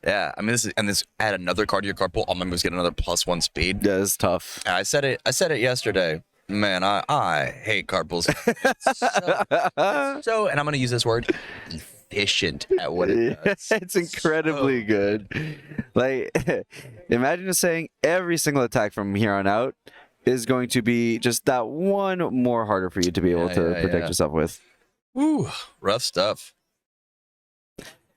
Yeah. I mean, this add another card to your card pool. All my moves get another +1 speed. That is tough. I said it yesterday. Man, I hate card pools. So, and I'm gonna use this word, efficient at what it does. It's incredibly good. Like, imagine just saying every single attack from here on out is going to be just that one more harder for you to be able to protect yourself with. Ooh, rough stuff.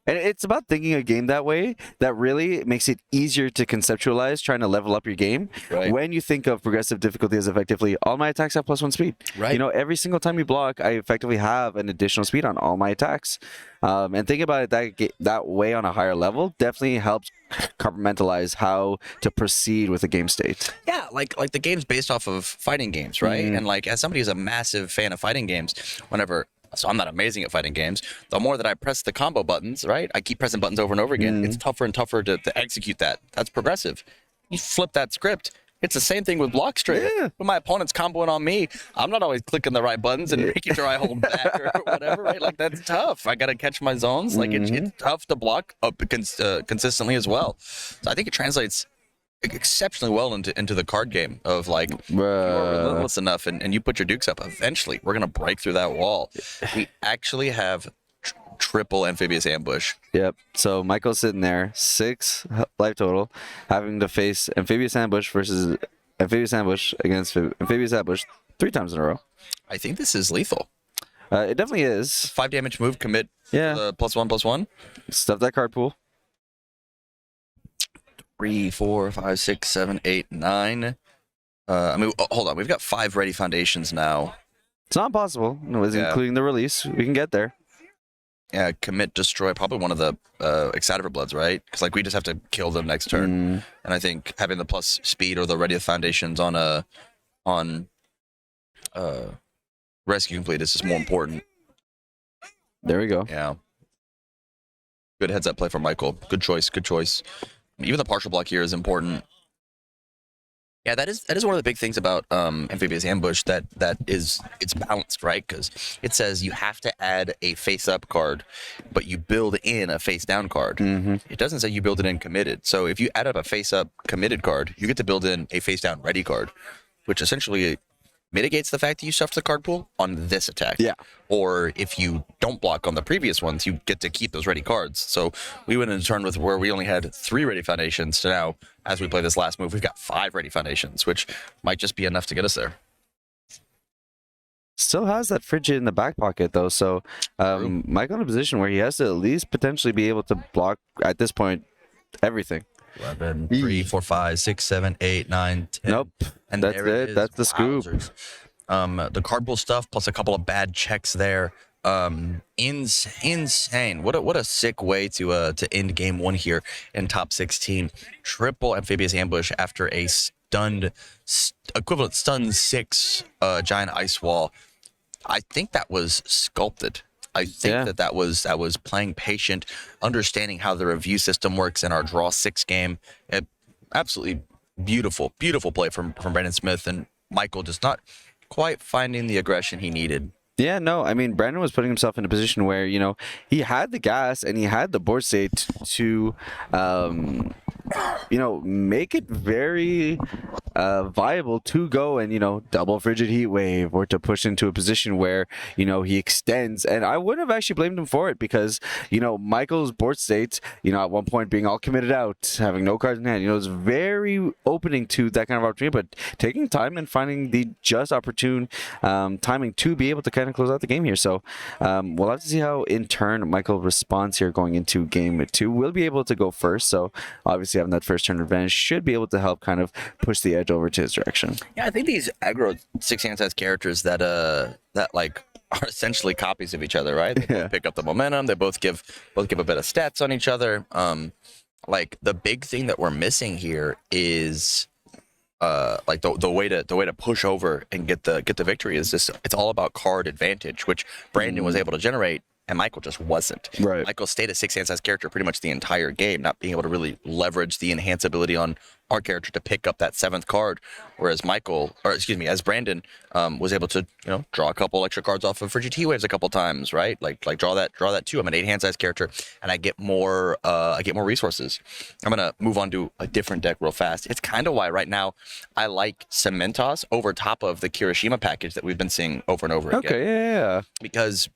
And it's about thinking a game that way that really makes it easier to conceptualize trying to level up your game. Right. When you think of progressive difficulty as effectively, all my attacks have +1 speed. Right. You know, every single time you block, I effectively have an additional speed on all my attacks. And thinking about it that way on a higher level definitely helps compartmentalize how to proceed with a game state. Yeah, like the game's based off of fighting games, right? And like as somebody who's a massive fan of fighting games, so I'm not amazing at fighting games. The more that I press the combo buttons, right? I keep pressing buttons over and over again. It's tougher and tougher to execute that. That's progressive. You flip that script. It's the same thing with block straight. Yeah. When my opponent's comboing on me, I'm not always clicking the right buttons and making sure I hold back or whatever, right? Like, that's tough. I got to catch my zones. Like, it's tough to block up consistently as well. So I think it translates exceptionally well into the card game of like, if you are relentless enough and you put your dukes up, eventually we're going to break through that wall. We actually have triple amphibious ambush. Yep. So Michael's sitting there, 6 life total, having to face amphibious ambush versus amphibious ambush against amphibious ambush 3 times in a row. I think this is lethal. It definitely is. 5 damage move, commit. Yeah. The +1/+1. Stuff that card pool. 3, 4, 5, 6, 7, 8, 9. I mean, hold on. We've got 5 ready foundations now. It's not possible. No, including the release. We can get there. Yeah, commit, destroy. Probably one of the Excalibur Bloods, right? Because like we just have to kill them next turn. And I think having the plus speed or the ready foundations on rescue complete is just more important. There we go. Yeah. Good heads up play for Michael. Good choice. Even the partial block here is important. Yeah, that is one of the big things about amphibious ambush it's balanced, right? Because it says you have to add a face-up card, but you build in a face-down card. It doesn't say you build it in committed. So if you add up a face-up committed card, you get to build in a face-down ready card, which essentially mitigates the fact that you stuffed the card pool on this attack. Yeah. Or if you don't block on the previous ones, you get to keep those ready cards. So we went into turn with where we only had 3 ready foundations to now, as we play this last move, we've got 5 ready foundations, which might just be enough to get us there. Still has that frigid in the back pocket though, so Mike in a position where he has to at least potentially be able to block at this point everything. 11, 3, 4, 5, 6, 7, 8, 9, 10. Nope. And that's it. That's the scoop. The card pool stuff plus a couple of bad checks there. Insane. What a sick way to end game 1 here in top 16. Triple amphibious ambush after a equivalent stun 6 giant ice wall. I think that was sculpted. I think that was playing patient, understanding how the review system works in our draw 6 game. Absolutely beautiful play from Brandon Smith, and Michael just not quite finding the aggression he needed. Yeah, no, I mean, Brandon was putting himself in a position where, he had the gas and he had the board state to, make it very viable to go and, double frigid heat wave, or to push into a position where, he extends. And I wouldn't have actually blamed him for it, because, Michael's board state, at one point being all committed out, having no cards in hand, it was very opening to that kind of opportunity, but taking time and finding the just opportune timing to be able to kind of close out the game here. So we'll have to see how in turn Michael responds here going into game 2. We'll be able to go first, so obviously having that first turn advantage should be able to help kind of push the edge over to his direction. Yeah, I think these aggro 6-hand size characters that like are essentially copies of each other, right? They both pick up the momentum. They both give a bit of stats on each other. Like the big thing that we're missing here is like the way to push over and get the victory is this. It's all about card advantage, which Brandon was able to generate, and Michael just wasn't. Right. Michael stayed a 6-hand size character pretty much the entire game, not being able to really leverage the enhance ability on our character to pick up that 7th card, whereas as Brandon was able to draw a couple extra cards off of Frigid Heat Waves a couple times, right? Like draw that too. I'm an 8-hand size character, and I get more resources. I'm gonna move on to a different deck real fast. It's kind of why right now I like Cementos over top of the Kirishima package that we've been seeing over and over again. Okay, yeah. Because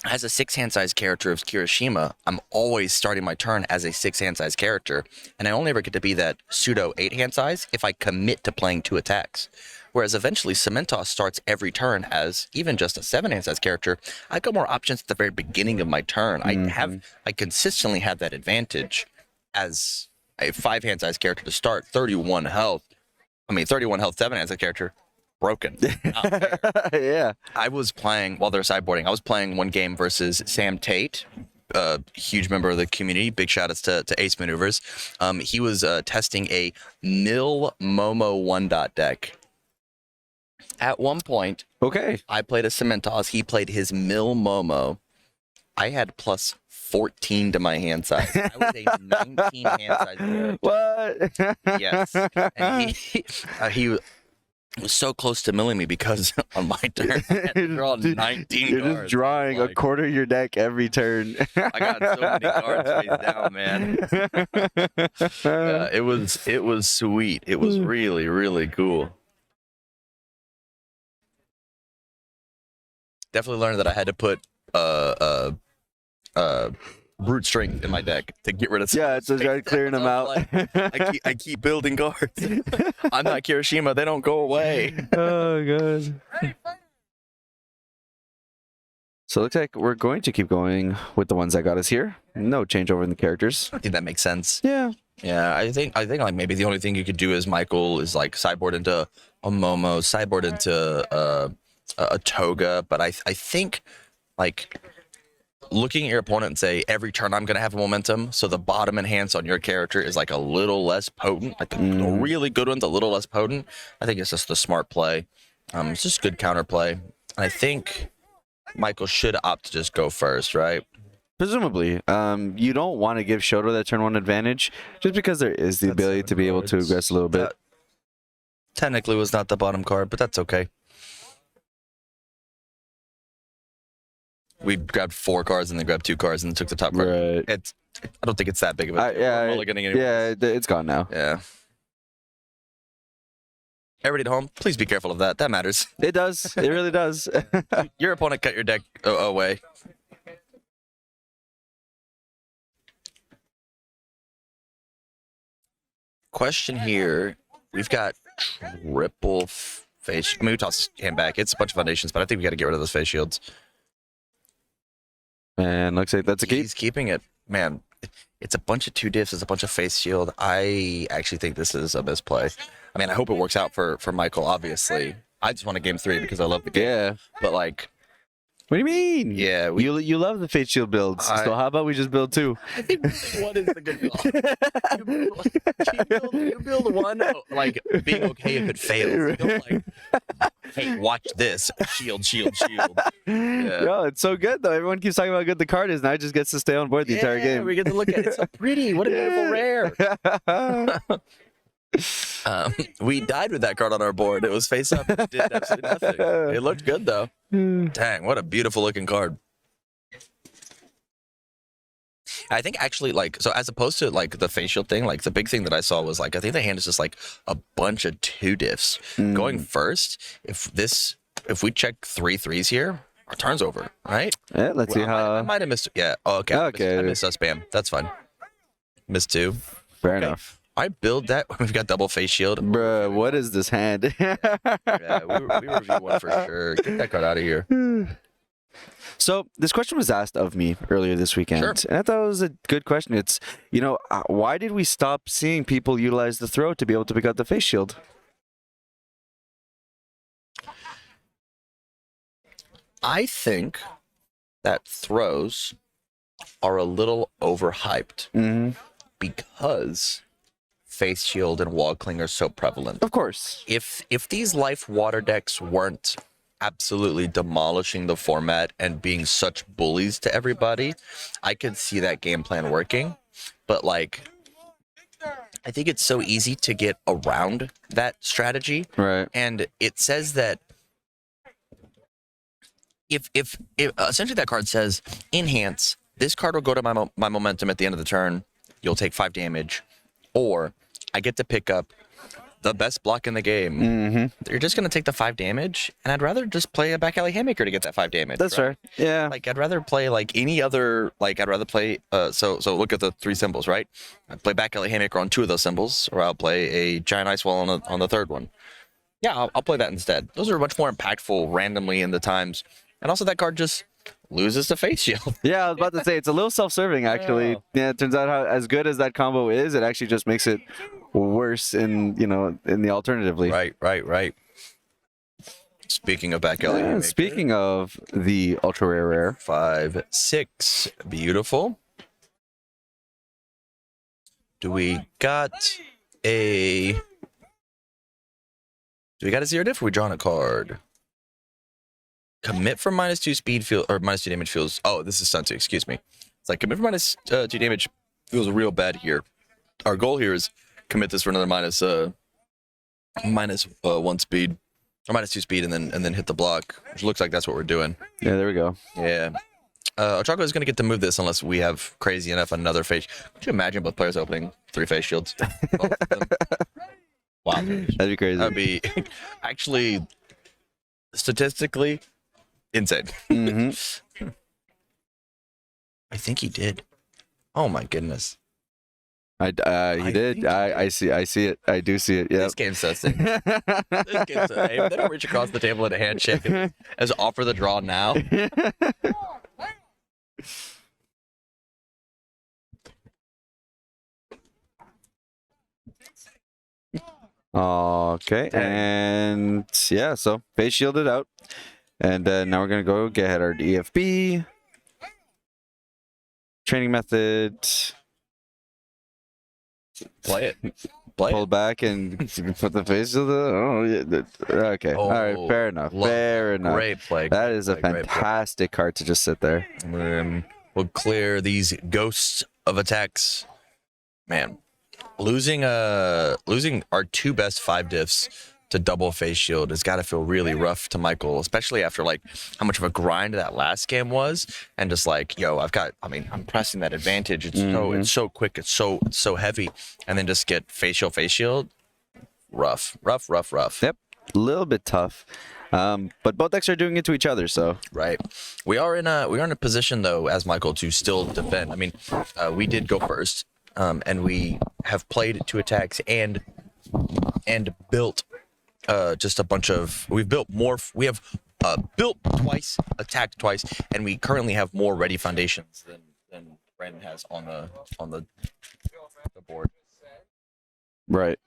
as a 6-hand size character of Kirishima, I'm always starting my turn as a 6-hand size character, and I only ever get to be that pseudo 8-hand size if I commit to playing 2 attacks. Whereas eventually Cementos starts every turn as even just a 7-hand size character. I got more options at the very beginning of my turn. I consistently have that advantage as a 5-hand size character to start 31 health. 7-hand size character. Broken. Yeah. I was playing while they're sideboarding. I was playing one game versus Sam Tate, a huge member of the community. Big shout outs to Ace Maneuvers. He was testing a Mill Momo 1-dot deck. At one point, I played a Cementos. He played his Mill Momo. I had plus 14 to my hand size. I was a 19 hand size character. What? Yes. And he was so close to milling me because on my turn I had to draw 19 You're cards. just drawing a quarter of your deck every turn. I got so many cards face down, man. It was sweet. It was really, really cool. Definitely learned that I had to put brute strength in my deck to get rid of. Yeah, it's just right clearing them out. Like, I keep building cards. I'm not Kirishima. They don't go away. Oh god. So it looks like we're going to keep going with the ones that got us here. No change over in the characters. I think that makes sense. Yeah. Yeah, I think like maybe the only thing you could do is Michael is like sideboard into a Momo, sideboard into a Toga, but I think like looking at your opponent and say every turn I'm going to have a momentum, so the bottom enhance on your character is like a little less potent, like the really good one's a little less potent. I think it's just the smart play. It's just good counterplay. I think Michael should opt to just go first, right? Presumably. You don't want to give Shoto that turn 1 advantage just because there is the ability to be able to aggress a little bit. That technically was not the bottom card, but that's okay. We grabbed 4 cards and then grabbed 2 cards and then took the top card. Right. I don't think it's that big of a deal. Yeah, it's gone now. Yeah. Everybody at home, please be careful of that. That matters. It does. It really does. Your opponent cut your deck away. Question here. We've got triple face. I mean, we toss his hand back. It's a bunch of foundations, but I think we got to get rid of those face shields. And looks like that's a keep. He's keeping it. Man, it's a bunch of 2 diffs. It's a bunch of face shield. I actually think this is a misplay. I mean, I hope it works out for Michael, obviously. I just want a game 3 because I love the game. Yeah. But, like, What do you mean? Yeah, you love the face shield builds. So how about we just build 2? I think one is the good call. You build one like being okay if it fails. You don't like, hey, watch this. Shield, shield, shield. Yeah. Yo, it's so good though. Everyone keeps talking about how good the card is, and I just gets to stay on board the entire game. We get to look at it. It's so pretty. What a beautiful rare. We died with that card on our board. It was face up. It did absolutely nothing. It looked good though. Dang, what a beautiful looking card. I think actually, like, so as opposed to like the facial thing, like the big thing that I saw was like, I think the hand is just like a bunch of 2 diffs going first. If we check 3 threes here, our turn's over, right? Yeah, let's see how. I might have missed. Yeah. Oh, okay. Okay. I missed a spam. That's fine. Missed 2. Fair enough. I build that. We've got double face shield. Bruh, what is this hand? Yeah, we review one for sure. Get that card out of here. So this question was asked of me earlier this weekend, Sure. and I thought it was a good question. It's, why did we stop seeing people utilize the throw to be able to pick out the face shield? I think that throws are a little overhyped because face shield and wall cling are so prevalent. Of course. If these life water decks weren't absolutely demolishing the format and being such bullies to everybody, I could see that game plan working. But like, I think it's so easy to get around that strategy. Right. And it says that if essentially that card says enhance, this card will go to my momentum at the end of the turn. You'll take 5 damage, or I get to pick up the best block in the game. You're just going to take the 5 damage, and I'd rather just play a back alley haymaker to get that 5 damage. That's right? fair. Yeah. Like, I'd rather play like any other, like, I'd rather play, so look at the 3 symbols, right? I'd play back alley haymaker on 2 of those symbols, or I'll play a giant ice wall on the 3rd one. Yeah, I'll play that instead. Those are much more impactful randomly in the times. And also that card just loses to face shield. Yeah, I was about to say, it's a little self-serving, actually. Yeah, it turns out as good as that combo is, it actually just makes it worse in the alternatively. Right. Speaking of back alley haymaker, speaking of the ultra rare. 5, 6. Beautiful. Do we got a 0 diff, or we drawn a card? Commit for -2 speed field, or -2 damage feels. Oh, this is stun 2, excuse me. It's like commit for -2 damage feels real bad here. Our goal here is commit this for another -1 speed, or -2 speed, and then hit the block, which looks like that's what we're doing. Yeah, there we go. Yeah. Ochaco is going to get to move this unless we have crazy enough another face. Could you imagine both players opening 3 face shields? Both of them? Wow. That'd be crazy. That'd be actually statistically insane. I think he did. Oh my goodness. He did. I see it. I do see it. Yeah. This game's so sick. This game's so sick. They don't reach across the table in a handshake and as offer the draw now. Okay, and yeah, so face shielded out, and now we're gonna go get our EFB training method. Play it. Pull back and put the face shield. Oh, yeah. Okay, all right, fair enough. Fair enough. Great play. That is a fantastic card to just sit there. We'll clear these ghosts of attacks. Man. Losing our 2 best 5 diffs to double face shield has got to feel really rough to Michael, especially after like how much of a grind that last game was, and just like, yo, I'm pressing that advantage. It's so quick, it's so heavy, and then just get face shield. Rough. Yep, a little bit tough. But both decks are doing it to each other, so right. We are in a position though, as Michael, to still defend. I mean, we did go first. And we have played 2 attacks and built just a bunch of. We've built more. We have built twice, attacked twice, and we currently have more ready foundations than Brandon has on the board. Right.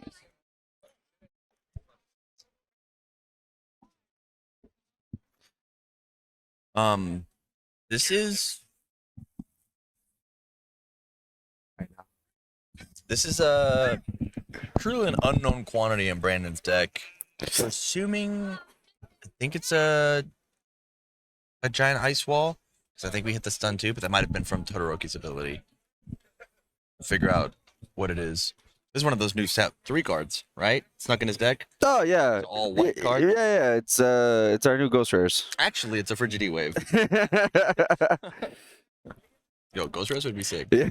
This is truly an unknown quantity in Brandon's deck. So assuming, I think it's a giant ice wall, because I think we hit the stun too, but that might have been from Todoroki's ability. We'll figure out what it is. This is one of those new set 3 cards, right? Snuck in his deck. Oh yeah, It's all white card. Yeah. It's our new Ghost Rares. Actually, it's a Frigidity Wave. Yo, Ghost Rares would be sick. Yeah,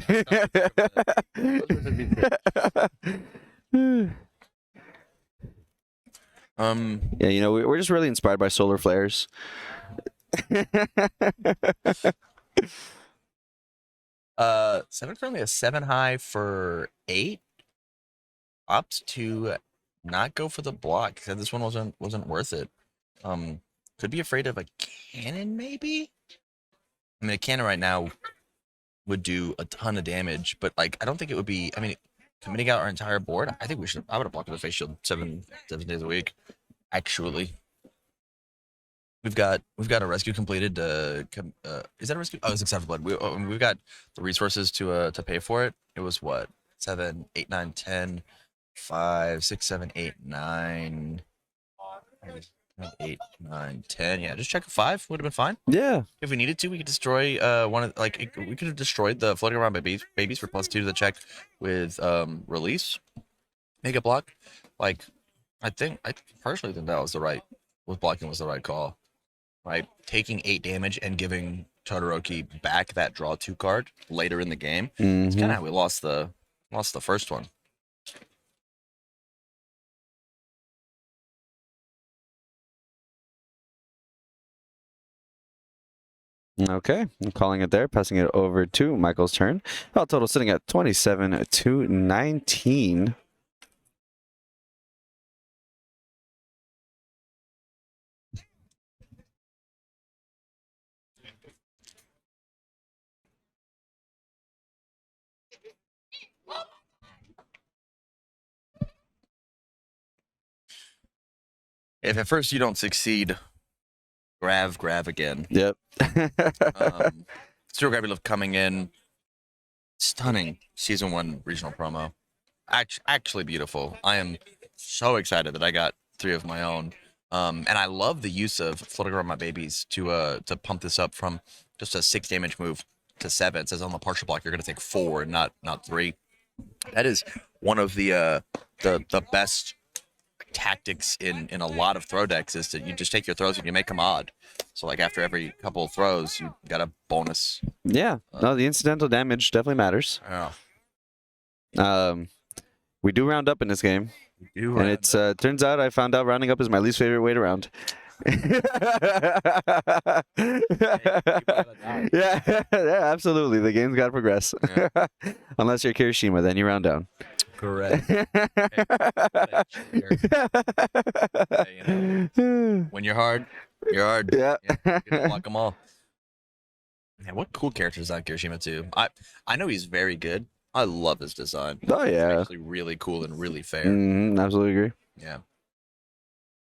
you know, we're just really inspired by solar flares. Seven currently a 7 high for 8. Opts to not go for the block. Said this one wasn't worth it. Could be afraid of a cannon, maybe. I mean, a cannon right now would do a ton of damage, but like I don't think it would be. I mean, committing out our entire board. I think we should. I would have blocked with a face shield 7 days a week. Actually, we've got a rescue completed. Is that a rescue? Oh, it's Except for Blood. We've got the resources to pay for it. It was what 7, 8, 9, 10, 5, 6, 7, 8, 9. 8, 9, 10. Yeah, just check a 5 would have been fine. Yeah. If we needed to, we could destroy one of we could have destroyed the floating around babies for +2 to the check with release, make a block. Like I personally think that was blocking was the right call. Right, taking 8 damage and giving Todoroki back that draw 2 card later in the game. It's kind of how we lost the first one. Okay, I'm calling it there, passing it over to Michael's turn. All total sitting at 27 to 19. If at first you don't succeed, grab again. Yep. Still Gravity Lift coming in. Stunning Season 1 regional promo. Actually beautiful. I am so excited that I got 3 of my own. And I love the use of Floating Around My Babies to pump this up from just a 6 damage move to 7. It says on the partial block you're going to take 4 and not 3. That is one of the best tactics in a lot of throw decks is that you just take your throws and you make them odd. So like after every couple of throws, you got a bonus. Yeah. No, the incidental damage definitely matters. Yeah. We do round up in this game. And it's turns out I found out rounding up is my least favorite way to round. Yeah, absolutely. The game's got to progress. Yeah. Unless you're Kirishima, then you round down. Correct. When you're hard, you're hard. Yeah. You don't lock them all. Man, what cool characters on Kirishima too. I know he's very good. I love his design. Oh yeah. It's actually really cool and really fair. Absolutely agree. Yeah.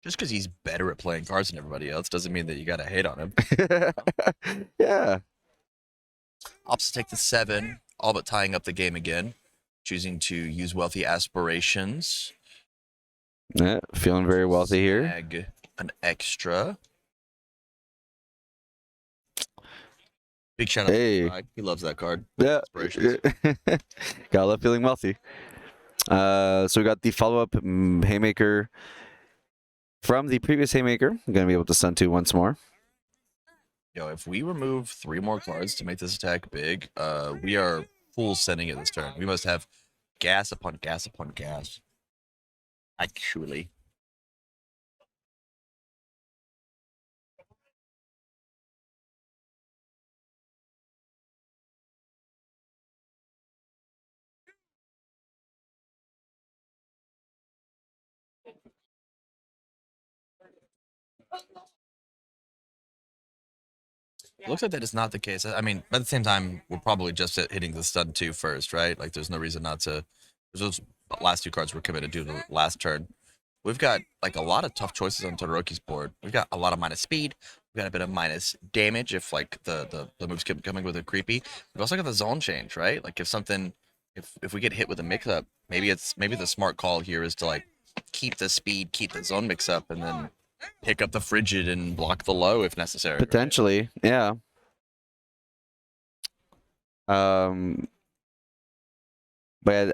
Just because he's better at playing cards than everybody else doesn't mean that you gotta hate on him. Yeah. Opts to take the 7, all but tying up the game again. Choosing to use Wealthy Aspirations. Yeah, feeling very wealthy here. Snag an extra. Big shout out to Greg. He loves that card. Yeah. Aspirations. Gotta love feeling wealthy. So we got the follow-up Haymaker from the previous Haymaker. I'm gonna be able to stun 2 once more. Yo, if we remove 3 more cards to make this attack big, we are full sending it this turn. We must have gas upon gas upon gas. Actually. It looks like that is not the case. I mean, at the same time, we're probably just hitting the stun 2 first, right? Like, there's no reason not to. Those last 2 cards were committed due to the last turn, we've got like a lot of tough choices on Todoroki's board. We've got a lot of minus speed. We've got a bit of minus damage if like the moves keep coming with a creepy. We've also got the zone change, right? Like if we get hit with a mix up, maybe the smart call here is to like keep the speed, keep the zone mix up, and then pick up the frigid and block the low if necessary. Potentially, right? Yeah. But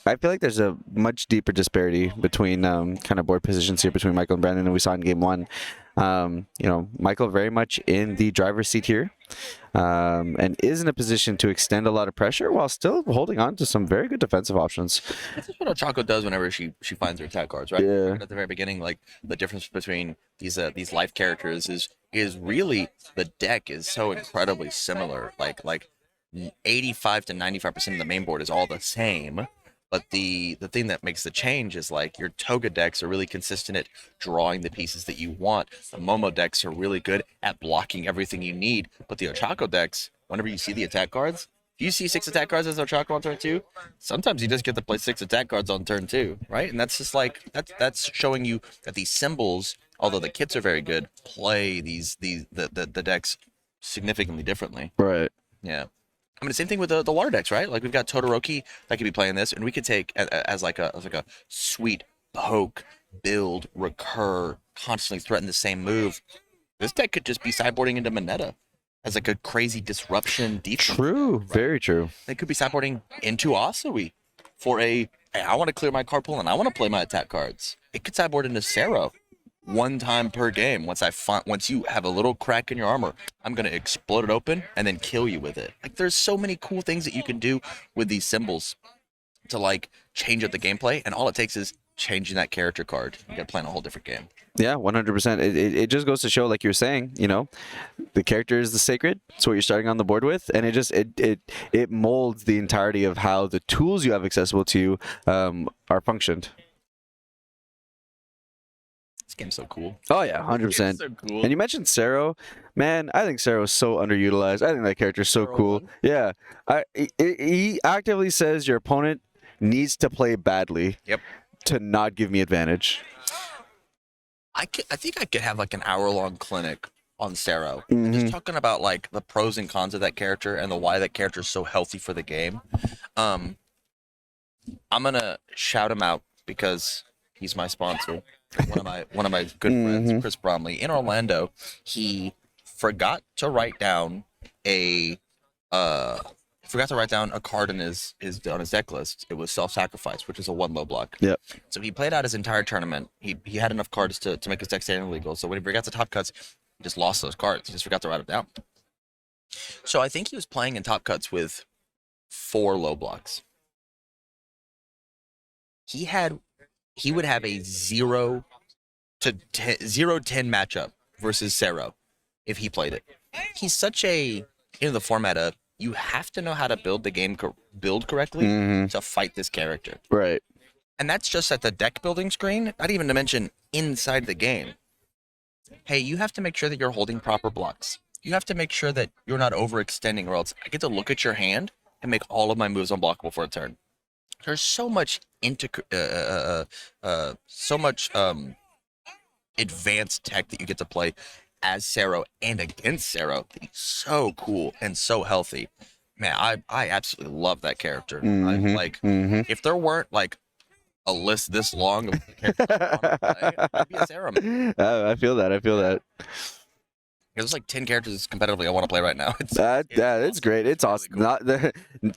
I feel like there's a much deeper disparity between kind of board positions here between Michael and Brandon than we saw in game one. Michael very much in the driver's seat here, and is in a position to extend a lot of pressure while still holding on to some very good defensive options. This is what Ochaco does whenever she finds her attack cards, right? Yeah. At the very beginning, like the difference between these life characters is really the deck is so incredibly similar. Like 85 to 95% of the main board is all the same. But the thing that makes the change is like your Toga decks are really consistent at drawing the pieces that you want. The Momo decks are really good at blocking everything you need. But the Ochaco decks, whenever you see the attack cards, if you see 6 attack cards as Ochaco on turn 2, sometimes you just get to play 6 attack cards on turn 2, right? And that's just like that's showing you that these symbols, although the kits are very good, play the decks significantly differently. Right. Yeah. I mean, the same thing with the water decks, right? Like we've got Todoroki that could be playing this, and we could take as like a sweet poke, build, recur, constantly threaten the same move. This deck could just be sideboarding into Mineta as like a crazy disruption defense. True, right? Very true. They could be sideboarding into Asui for I want to clear my card pool and I want to play my attack cards. It could sideboard into Sero one time per game. Once you have a little crack in your armor, I'm gonna explode it open and then kill you with it. Like there's so many cool things that you can do with these symbols to like change up the gameplay, and all it takes is changing that character card. You gotta play in a whole different game. Yeah, 100%. It just goes to show, like you're saying, the character is the sacred. It's what you're starting on the board with, and it molds the entirety of how the tools you have accessible to you are functioned. This game's so cool. Oh yeah, 100%. So cool. And you mentioned Sero, man. I think Sero is so underutilized. I think that character is so cool. Yeah, he actively says your opponent needs to play badly. Yep. To not give me advantage. I think I could have like an hour-long clinic on Sero, just talking about like the pros and cons of that character and the why that character is so healthy for the game. I'm gonna shout him out because he's my sponsor. One of my good friends, Chris Bromley, in Orlando. He forgot to write down a card on his deck list. It was Self-Sacrifice, which is a 1 low block. Yep. So he played out his entire tournament. He had enough cards to make his deck standing legal. So when he got to top cuts, he just lost those cards. He just forgot to write them down. So I think he was playing in top cuts with 4 low blocks. He would have a 0-10 matchup versus Sero if he played it. He's such in the format of you have to know how to build the game correctly to fight this character. Right. And that's just at the deck building screen, not even to mention inside the game. Hey, you have to make sure that you're holding proper blocks. You have to make sure that you're not overextending, or else I get to look at your hand and make all of my moves unblockable for a turn. There's so much advanced tech that you get to play as Sero and against Sero. He's so cool and so healthy. Man, I absolutely love that character. I'm like, if there weren't like a list this long of the characters I want to play, I'd be a Sero man. I feel that. There's like 10 characters competitively I want to play right now. It's great. It's really awesome. Cool. Not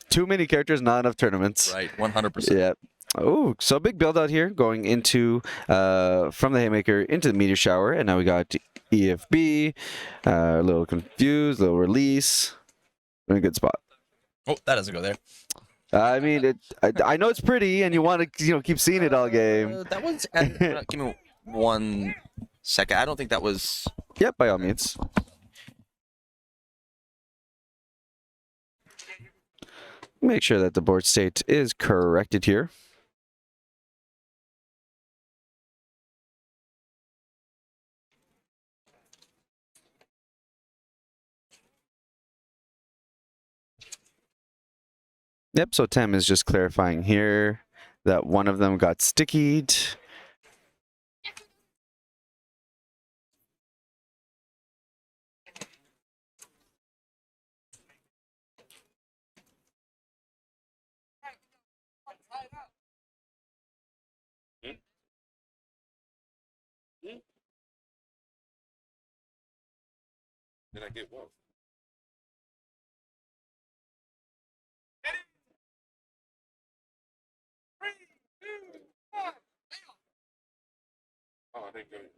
too many characters, not enough tournaments. Right, 100%. Yeah. Oh, so big build out here going into from the Haymaker into the Meteor Shower, and now we got EFB, a little confused, a little release. In a good spot. Oh, that doesn't go there. I mean, I know it's pretty, and you want to keep seeing it all game. That was. Give me 1 second. I don't think that was. Yep, by all means. Make sure that the board state is corrected here. Yep, so Tem is just clarifying here that one of them got stickied. Did I get what? Oh, I didn't get it.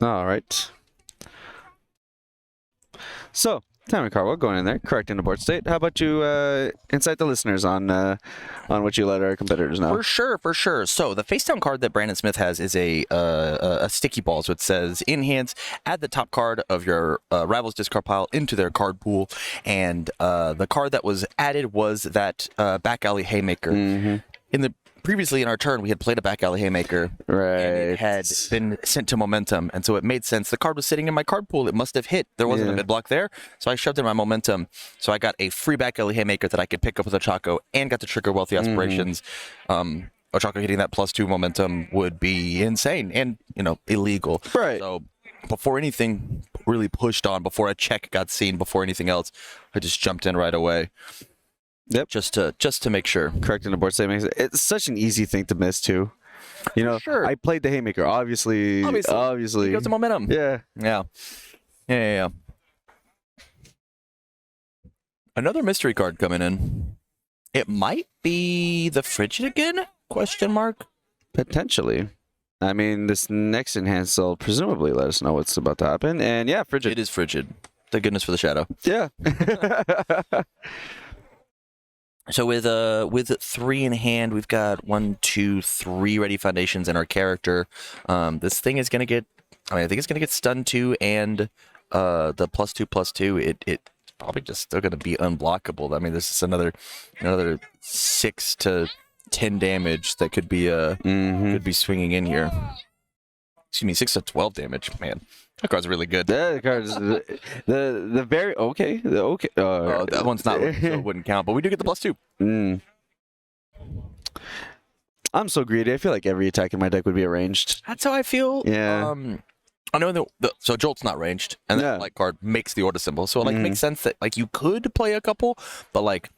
All right. So, Timing Carwell going in there, correcting the board state. How about you insight the listeners on what you let our competitors know? For sure. So the face down card that Brandon Smith has is a sticky ball. So it says in hands, add the top card of your rival's discard pile into their card pool, and the card that was added was that back alley haymaker. Previously in our turn, we had played a back alley haymaker, Right. and it had been sent to momentum, and so it made sense. The card was sitting in my card pool; it must have hit. There wasn't a mid block there, so I shoved in my momentum. So I got a free back alley haymaker that I could pick up with Ochaco, and got to trigger wealthy aspirations. Ochaco hitting that +2 momentum would be insane and illegal. Right. So before anything really pushed on, before a check got seen, before anything else, I just jumped in right away. Yep. Just to make sure. Correcting the board state makes it's such an easy thing to miss too. Sure. I played the haymaker, obviously. It goes to momentum. Yeah. Another mystery card coming in. It might be the Frigid again? Question mark. Potentially. I mean, this next enhance will presumably let us know what's about to happen. And yeah, Frigid. It is Frigid. Thank goodness for the shadow. Yeah. So with 3 in hand, we've got 1, 2, 3 ready foundations in our character. This thing is gonna get. I think it's gonna get stunned 2 and the +2/+2. It's probably just still gonna be unblockable. I mean, this is another 6 to 10 damage that could be swinging in here. Excuse me, 6 to 12 damage. Man, that card's really good. That card is the very okay. That one's not, so it wouldn't count. But we do get the +2. I'm so greedy. I feel like every attack in my deck would be arranged. That's how I feel. Yeah. I know so Jolt's not ranged, and that light card makes the order symbol, so it makes sense that you could play a couple, but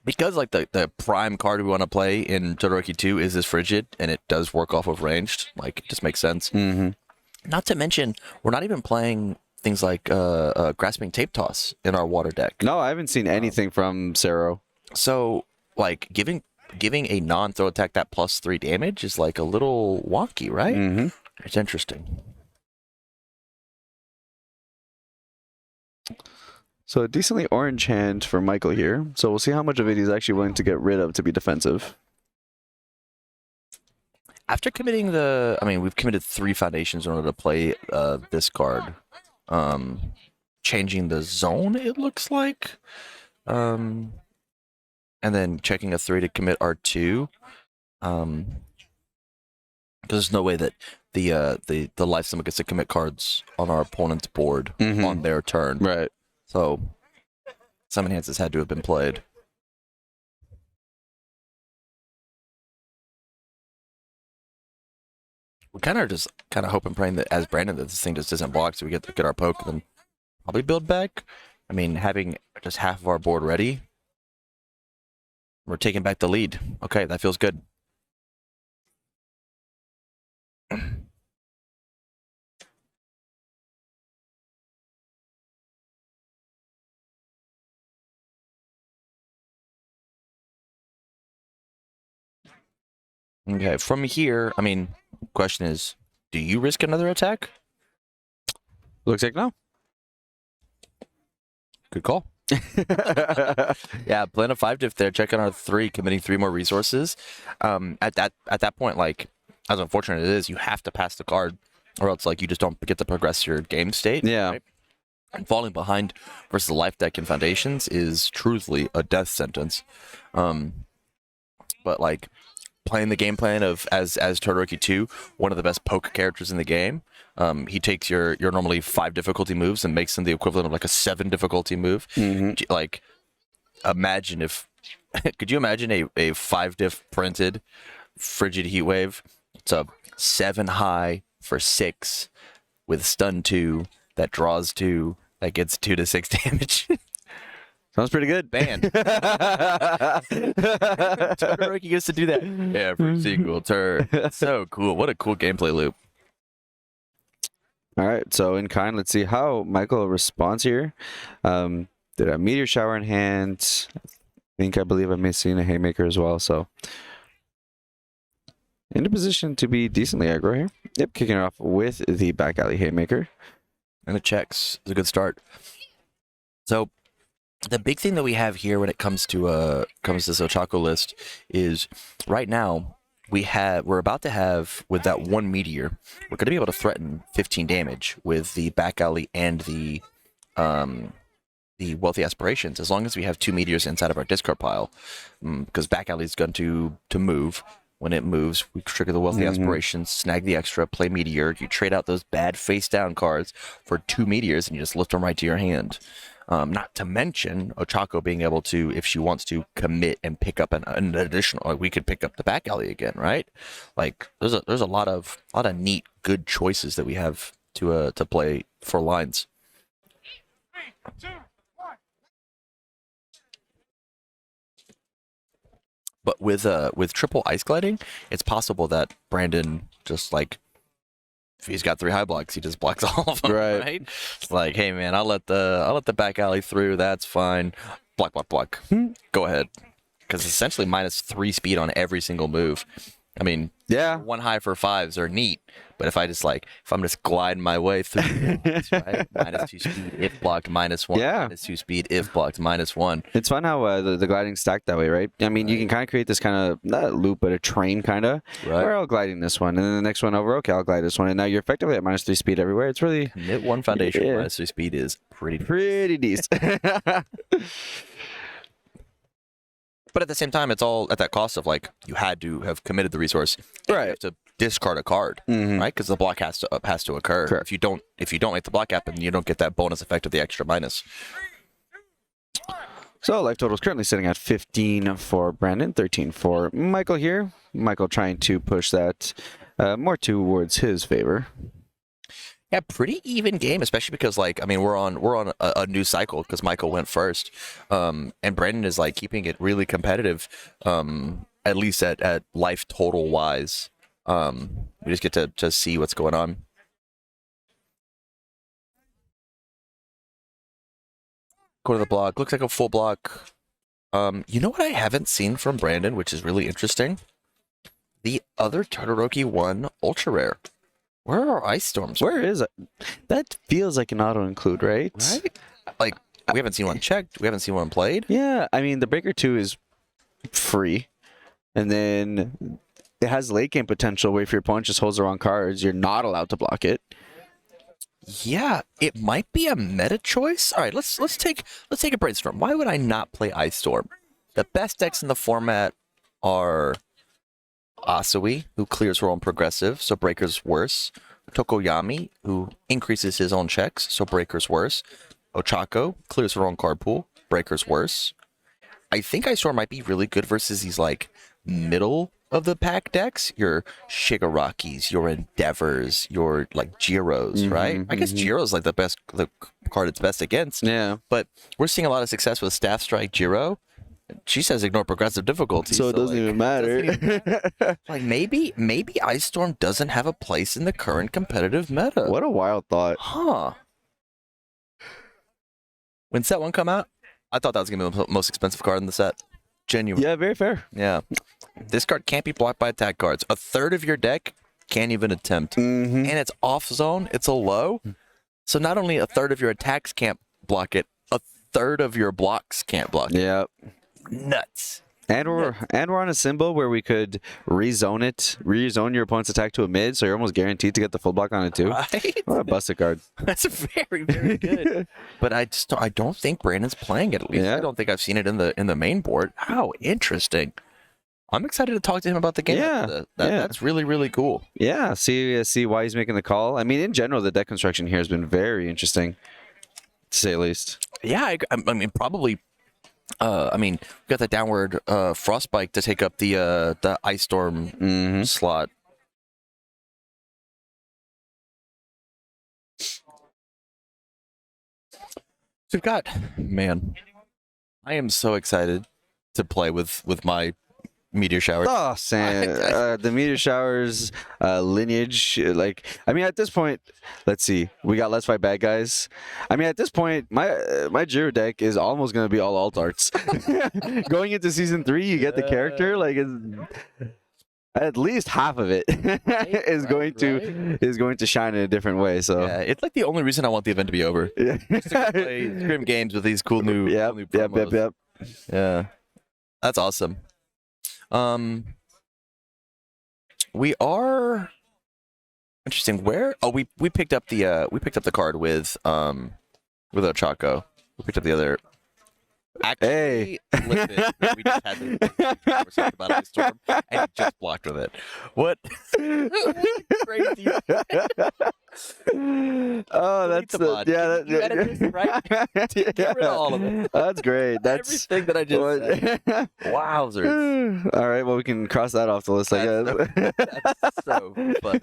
because the prime card we want to play in Todoroki 2 is this Frigid, and it does work off of ranged, it just makes sense. Not to mention, we're not even playing things like Grasping Tape Toss in our water deck. No, I haven't seen anything from Zero. So giving a non-throw attack that +3 damage is a little wonky, right? It's interesting. So a decently orange hand for Michael here. So we'll see how much of it he's actually willing to get rid of to be defensive. After committing we've committed 3 foundations in order to play this card. Changing the zone, it looks like. And then checking a 3 to commit R2. Because there's no way that the life symbol gets to commit cards on our opponent's board on their turn. Right. So some enhances had to have been played. We kind of hope and praying that, as Brandon, that this thing just isn't blocked, so we get our poke and then probably build back. I mean, having just half of our board ready, we're taking back the lead. Okay, that feels good. Okay, from here, question is, do you risk another attack? Looks like no. Good call. Yeah, plan a 5 diff there, check on our 3, committing 3 more resources. At that point, as unfortunate as it is, you have to pass the card, or else you just don't get to progress your game state. Yeah. Right? And falling behind versus the life deck and foundations is truthfully a death sentence. But playing the game plan of as Todoroki 2, one of the best poke characters in the game. He takes your normally 5 difficulty moves and makes them the equivalent of a 7 difficulty move. imagine if could you imagine a 5-diff printed frigid heat wave? It's a 7 high for 6 with stun 2 that draws 2 that gets 2 to 6 damage. Sounds pretty good. Banned. Todoroki gets to do that every single turn. So cool. What a cool gameplay loop. All right, so in kind, let's see how Michael responds here. Did a meteor shower in hand. I believe I may have seen a haymaker as well. So in a position to be decently aggro here. Yep, kicking it off with the back alley haymaker. And it checks. It's a good start. So the big thing that we have here when it comes to this Ochaco list is right now we're about to have, with that 1 meteor, we're going to be able to threaten 15 damage with the back alley and the wealthy aspirations, as long as we have 2 meteors inside of our discard pile, because back alley is going to move. When it moves, we trigger the wealthy aspirations, snag the extra, play meteor. You trade out those bad face down cards for 2 meteors, and you just lift them right to your hand. Not to mention Ochaco being able to, if she wants to, commit and pick up an additional. Like, we could pick up the back alley again, right? Like there's a lot of neat, good choices that we have to play for lines. 3, 2, 1. But with triple ice gliding, it's possible that Brandon just, like, if he's got 3 high blocks, he just blocks all of them, right? It's like, hey man, I'll let the back alley through. That's fine. Block, block, block. Go ahead, because essentially -3 speed on every single move. I mean, Yeah. 1 high for 5s are neat, but if I'm just gliding my way through, right? -2 speed if blocked, -1. Yeah. -2 speed if blocked, -1. It's fun how the gliding stacked that way, right? I mean, you can kind of create this kind of, not a loop, but a train kind of. Right. Where I'll gliding this one, and then the next one over, okay, I'll glide this one. And now you're effectively at -3 speed everywhere. It's really Commit 1 foundation, Yeah. -3 speed is pretty. pretty decent. But at the same time, it's all at that cost of, like, you had to have committed the resource. You Right. have to discard a card, right? Because the block has to occur. Correct. If you don't make the block happen, you don't get that bonus effect of the extra minus. So life total is currently sitting at 15 for Brandon, 13 for Michael here. Michael trying to push that more towards his favor. Yeah, pretty even game, especially because, like, I mean, we're on a new cycle because Michael went first, and Brandon is, like, keeping it really competitive, at least at life total wise. We just get to see what's going on. Go to the block. Looks like a full block. You know what I haven't seen from Brandon, which is really interesting? The other Todoroki 1 ultra rare. Where are ice storms? Where is it? That feels like an auto include, right? Right? Like, we haven't seen one checked. We haven't seen one played. Yeah, I mean, the Breaker 2 is free. And then it has late game potential where if your opponent just holds the wrong cards, you're not allowed to block it. Yeah, it might be a meta choice. All right, let's take a brainstorm. Why would I not play Ice Storm? The best decks in the format are Asui, who clears her own progressive, so Breaker's worse. Tokoyami, who increases his own checks, so Breaker's worse. Ochaco clears her own card pool, Breaker's worse. I think Ice Storm might be really good versus these, like, middle of the pack decks. Your Shigarakis, your Endeavors, your, like, Jiros, right? I guess Jiro's, like, the card it's best against. Yeah. But we're seeing a lot of success with Staff Strike Jiro. She says ignore progressive difficulty. So it doesn't even matter. Like, maybe Ice Storm doesn't have a place in the current competitive meta. What a wild thought. Huh. When set 1 come out, I thought that was going to be the most expensive card in the set. Genuine. Yeah, very fair. Yeah. This card can't be blocked by attack cards. A third of your deck can't even attempt. And it's off zone. It's a low. So not only a third of your attacks can't block it, a third of your blocks can't block it. Yeah. Nuts. And we're on a symbol where we could rezone your opponent's attack to a mid, so you're almost guaranteed to get the full block on it too. Right? What a busted card. That's very, very good. But I don't think Brandon's playing it. At least Yeah. I don't think I've seen it in the main board. How interesting. I'm excited to talk to him about the game. Yeah, That's really, really cool. Yeah, see why he's making the call. I mean, in general, the deck construction here has been very interesting, to say the least. Yeah, I mean, probably I mean, we got the downward frostbite to take up the ice storm slot. So we've got, man, I am so excited to play with my meteor shower. Oh, Sam, the meteor showers lineage. Like, I mean, at this point, let's see. We got Let's Fight Bad Guys. I mean, at this point, my Jiro deck is almost gonna be all alt arts. Going into season 3, you get the character. Like, at least half of it is going to shine in a different way. So yeah, it's like the only reason I want the event to be over. Yeah. Just to go play scrim games with these cool new, Yep, cool new yep, promos. yep. Yeah, that's awesome. We are interesting. Where? Oh, we picked up the card with Ochaco. We picked up the other. Actually, listen, we just had this conversation about Ice Storm, and he just blocked with it. What? Crazy. Oh, that's the mod. yeah. You edit this, right? Get rid of all of it. That's great. That's Everything that I just said. Wowzers. All right, well, we can cross that off the list, I guess. That's so funny.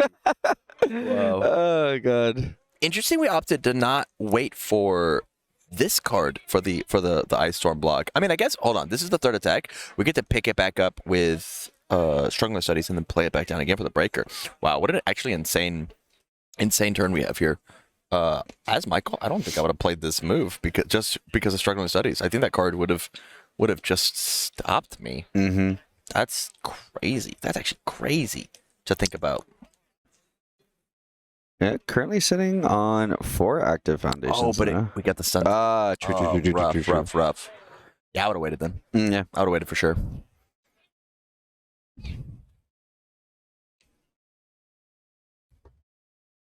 Wow. Oh god. Interesting. We opted to not wait for this card for the Ice Storm block. I mean, I guess, hold on. This is the third attack. We get to pick it back up with Struggling Studies and then play it back down again for the breaker. Wow, what an actually insane turn we have here. As Michael, I don't think I would have played this move because of Struggling Studies. I think that card would have just stopped me. Mm-hmm. That's crazy. That's actually crazy to think about. Yeah, currently sitting on 4 active foundations. Oh, but we got the stun. True. Rough. Yeah, I would have waited then. Yeah. I would have waited for sure.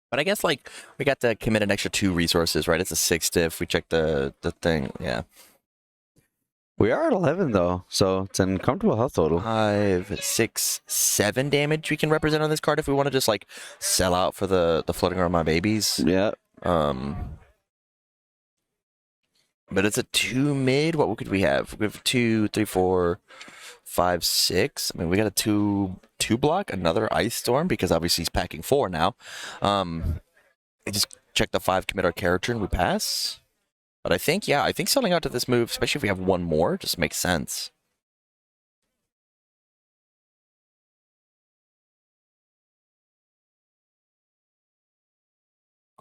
But I guess, like, we got to commit an extra 2 resources, right? It's a 6 diff. We checked the thing. Yeah. We are at 11 though, so it's an uncomfortable health total. 5, 6, 7 damage we can represent on this card if we want to just, like, sell out for the floating around my babies. Yeah. But it's a 2 mid. What could we have? We have 2, 3, 4, 5, 6. I mean, we got a 2 block, another Ice Storm, because obviously he's packing 4 now. We just check the 5, commit our character, and we pass. But I think selling out to this move, especially if we have 1 more, just makes sense.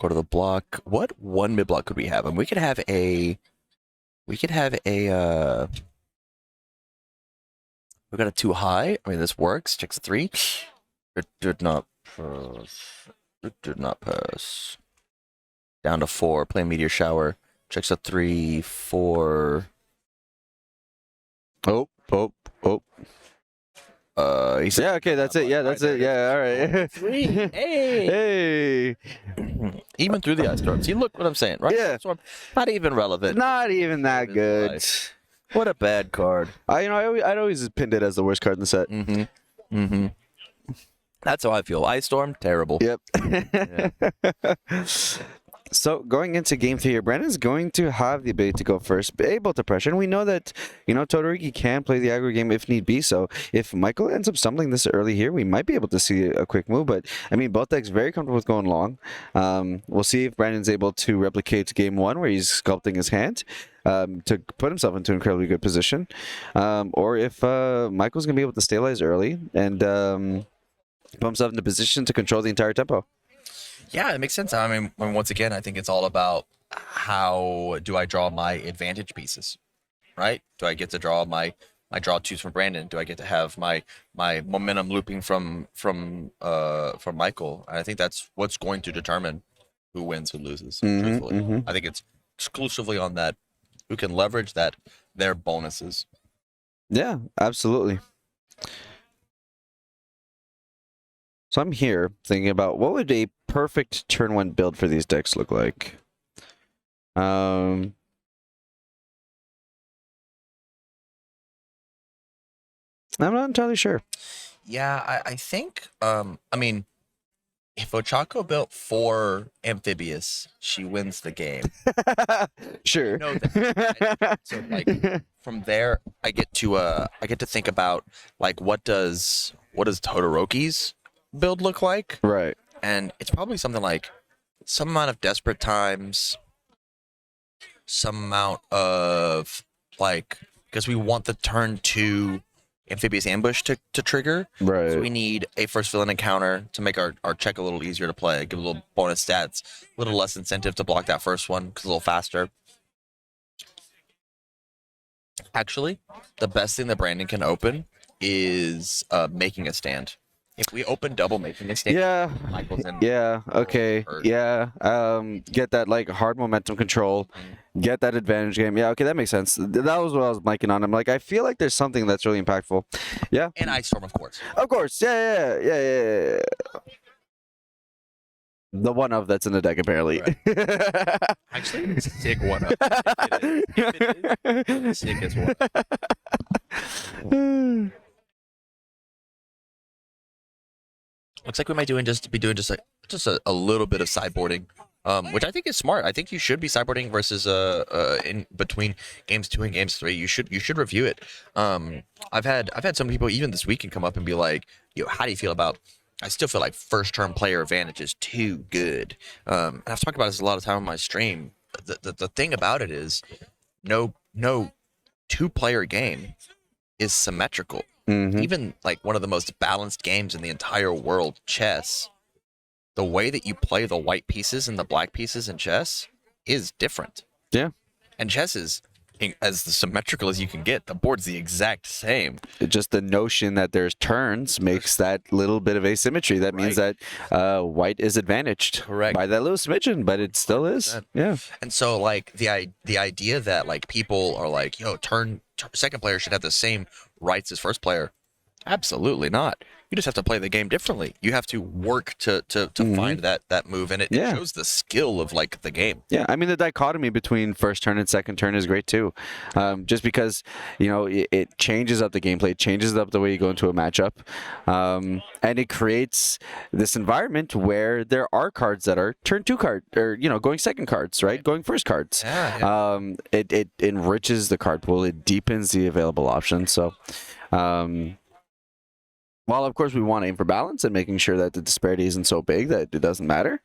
Go to the block. What 1 mid block could we have? And we could have a. We got a 2 high. I mean, this works. Checks a 3. It did not pass. Down to 4. Play Meteor Shower. Checks a 3, 4. Oh. Yeah, Okay, that's it. Yeah, that's it. Yeah, all right. 3. Hey. Even through the Ice Storm. See, look what I'm saying, right? Yeah. Storm, not even relevant. Not even that good. What a bad card. I'd always pinned it as the worst card in the set. That's how I feel. Ice Storm, terrible. Yep. So going into game 3 here, Brandon's going to have the ability to go first, be able to pressure. And we know that, Todoroki can play the aggro game if need be. So if Michael ends up stumbling this early here, we might be able to see a quick move. But, I mean, both decks very comfortable with going long. We'll see if Brandon's able to replicate game 1 where he's sculpting his hand to put himself into an incredibly good position. Or if Michael's going to be able to stabilize early and put himself into position to control the entire tempo. Yeah, it makes sense. I mean, once again, I think it's all about how do I draw my advantage pieces, right? Do I get to draw my draw 2s from Brandon? Do I get to have my momentum looping from Michael? And I think that's what's going to determine who wins, who loses. Truthfully, I think it's exclusively on that. Who can leverage their bonuses? Yeah, absolutely. So I'm here thinking about what would a perfect turn 1 build for these decks look like. I'm not entirely sure. Yeah, I think, I mean, if Ochaco built 4 amphibious, she wins the game. Sure. You know that. So, like, from there, I get to think about like what does Todoroki's build look like, Right. and it's probably something like some amount of desperate times, some amount of like because we want the turn 2 amphibious ambush to trigger. Right. So we need a first villain encounter to make our check a little easier to play, give a little bonus stats, a little less incentive to block that first one because a little faster. Actually, the best thing that Brandon can open is making a stand. If we open double making a stand, Yeah. Michael's in. Yeah. Okay. Or- Yeah. Get that like hard momentum control. Get that advantage game. Yeah. Okay, that makes sense. That was what I was miking on. I'm like, I feel like there's something that's really impactful. Yeah. And Ice Storm, of course. Of course. Yeah. The one of that's in the deck apparently. Actually, it's a sick one. If it is sick as one. Looks like we might be doing just a little bit of sideboarding, which I think is smart. I think you should be sideboarding versus in between games 2 and games 3. You should review it. I've had some people even this weekend come up and be like, "Yo, how do you feel about?" I still feel like first turn player advantage is too good. And I've talked about this a lot of time on my stream. The thing about it is, no 2-player game is symmetrical. Mhm. Even like one of the most balanced games in the entire world, chess, the way that you play the white pieces and the black pieces in chess is different. Yeah. And chess is as symmetrical as you can get. The board's the exact same. Just the notion that there's turns makes that little bit of asymmetry. That means that white is advantaged. Correct. By that little smidgen, but it still is. 100%. Yeah. And so like the idea that like people are like, yo, second player should have the same rights as first player. Absolutely not. You just have to play the game differently. You have to work to find that move, and it shows the skill of like the game. Yeah, I mean the dichotomy between first turn and second turn is great too, just because it changes up the gameplay, it changes up the way you go into a matchup, and it creates this environment where there are cards that are turn 2 card or going second cards, right? Going first cards. Yeah. It enriches the card pool, it deepens the available options. So. While of course we want to aim for balance and making sure that the disparity isn't so big that it doesn't matter,